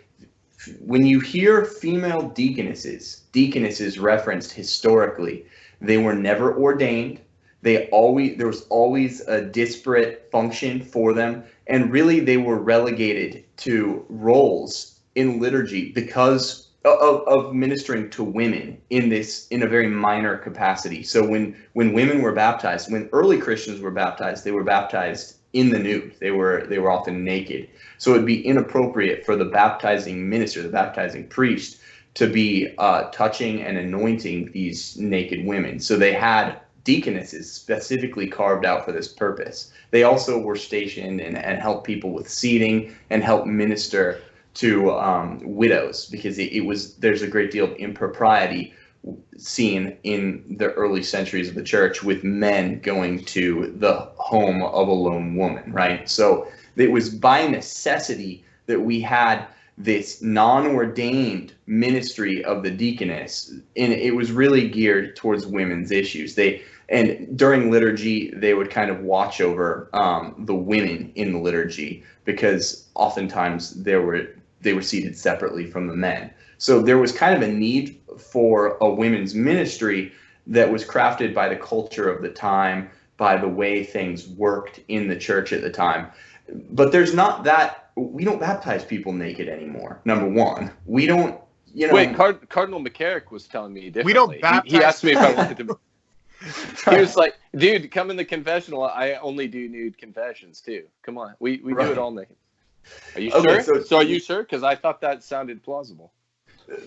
when you hear female deaconesses referenced historically, they were never ordained. There was always a disparate function for them, and really they were relegated to roles in liturgy because of ministering to women in a very minor capacity. So when women were baptized, when early Christians were baptized, they were baptized in the nude. They were often naked. So it'd be inappropriate for the baptizing minister, the baptizing priest, to be touching and anointing these naked women. So they had deaconesses specifically carved out for this purpose. They also were stationed and helped people with seating and helped minister to widows, because there's a great deal of impropriety seen in the early centuries of the church with men going to the home of a lone woman, right? So it was by necessity that we had this non-ordained ministry of the deaconess, and it was really geared towards women's issues. They And during liturgy, they would kind of watch over the women in the liturgy, because oftentimes they were seated separately from the men. So there was kind of a need for a women's ministry that was crafted by the culture of the time, by the way things worked in the church at the time. But there's not that, we don't baptize people naked anymore, number one. We don't, Wait, Cardinal McCarrick was telling me differently. We don't baptize. He asked me if I wanted to. He was like, dude, come in the confessional. I only do nude confessions too. Come on. We do it all naked. Are you sure? So are you sure? Because I thought that sounded plausible.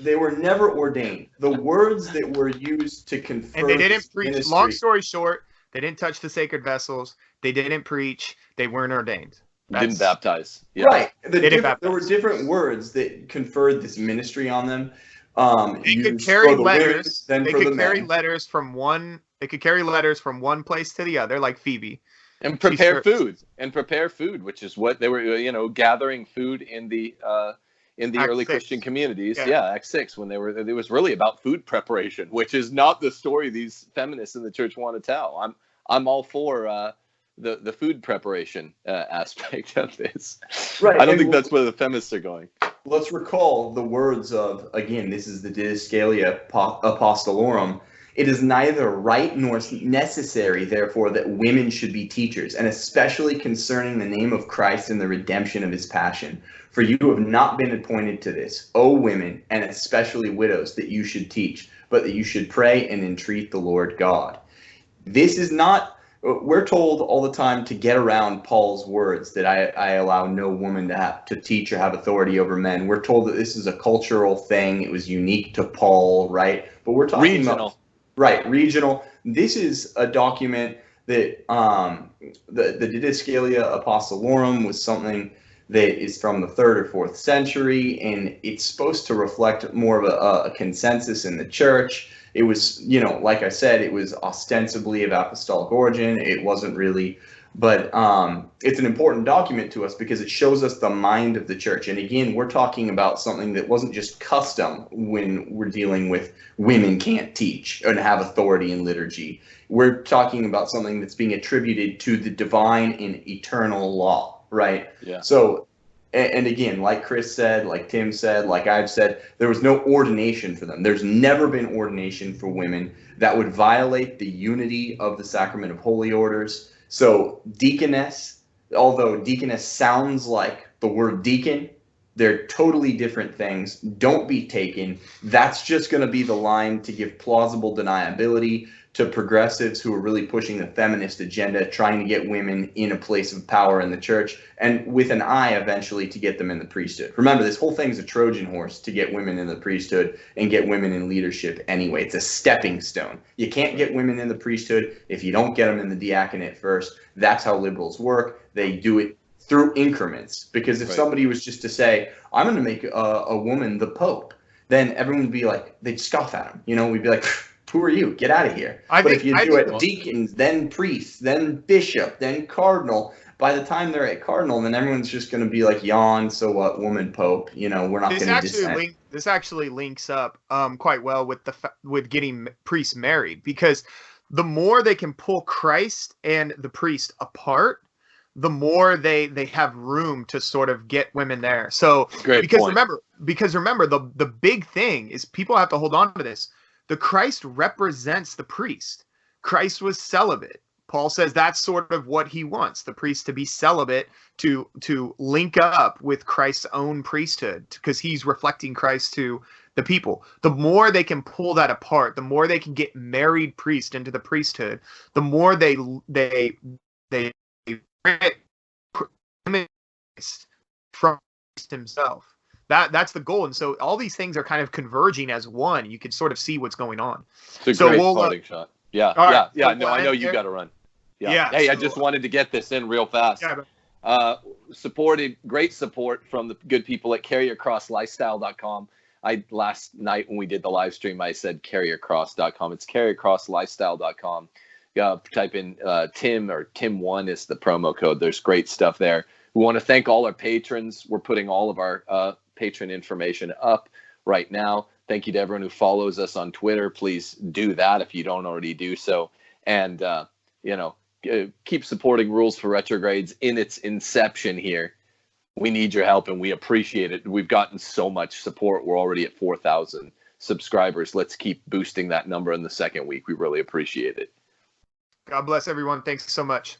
They were never ordained. The words that were used to confer, and they didn't preach. Ministry, long story short, they didn't touch the sacred vessels. They didn't preach. They weren't ordained. Didn't baptize. Yeah. Right. There were different words that conferred this ministry on them. They could carry letters. They could carry letters from one. They could carry letters from one place to the other, like Phoebe. And prepare food, which is what they were, gathering food in the early Christian communities. Yeah, Acts 6, when it was really about food preparation, which is not the story these feminists in the church want to tell. I'm all for the food preparation aspect of this. Right. I don't think that's where the feminists are going. Let's recall the words of, again, this is the Didascalia Apostolorum. It is neither right nor necessary, therefore, that women should be teachers, and especially concerning the name of Christ and the redemption of his passion. For you have not been appointed to this, O women, and especially widows, that you should teach, but that you should pray and entreat the Lord God. This is not, we're told all the time to get around Paul's words, that I allow no woman to teach or have authority over men. We're told that this is a cultural thing. It was unique to Paul, right? But we're talking regional. Regional. This is a document that the Didascalia Apostolorum was something that is from the 3rd or 4th century, and it's supposed to reflect more of a consensus in the church. It was, like I said, it was ostensibly of apostolic origin. It wasn't really, but it's an important document to us because it shows us the mind of the church. And again, we're talking about something that wasn't just custom when we're dealing with women can't teach and have authority in liturgy. We're talking about something that's being attributed to the divine and eternal law, right? Yeah. So, and again, like Chris said, like Tim said, like I've said, there was no ordination for them. There's never been ordination for women. That would violate the unity of the sacrament of holy orders. So deaconess, although deaconess sounds like the word deacon, they're totally different things. Don't be taken. That's just going to be the line to give plausible deniability to progressives who are really pushing the feminist agenda, trying to get women in a place of power in the church, and with an eye eventually to get them in the priesthood. Remember, this whole thing's a Trojan horse to get women in the priesthood and get women in leadership anyway. It's a stepping stone. You can't get women in the priesthood if you don't get them in the diaconate first. That's how liberals work. They do it through increments, because if somebody was just to say, I'm going to make a woman the Pope, then everyone would be like, they'd scoff at him. We'd be like, who are you? Get out of here. If you do it deacons, then priests, then bishop, then cardinal, by the time they're at cardinal, then everyone's just going to be like, yawn, so what, woman Pope, we're not going to dissent. This actually links up quite well with getting priests married, because the more they can pull Christ and the priest apart, the more they have room to sort of get women there. So remember, the big thing is people have to hold on to this. The Christ represents the priest. Christ was celibate. Paul says that's sort of what he wants, the priest to be celibate, to link up with Christ's own priesthood, because he's reflecting Christ to the people. The more they can pull that apart, the more they can get married priest into the priesthood, the more they from Christ himself. That's the goal. And so all these things are kind of converging as one. You can sort of see what's going on. It's a great parting shot. Yeah. Right. Yeah. No, I know you got to run. Yeah. Hey, I just wanted to get this in real fast. Great support from the good people at carryacrosslifestyle.com. Last night when we did the live stream, I said carryacross.com. It's carryacrosslifestyle.com. Type in Tim, or Tim1 is the promo code. There's great stuff there. We want to thank all our patrons. We're putting all of our patron information up right now. Thank you to everyone who follows us on Twitter. Please do that if you don't already do so. and keep supporting Rules for Retrogrades in its inception here. We need your help, and we appreciate it. We've gotten so much support. We're already at 4,000 subscribers. Let's keep boosting that number in the second week. We really appreciate it. God bless everyone. Thanks so much.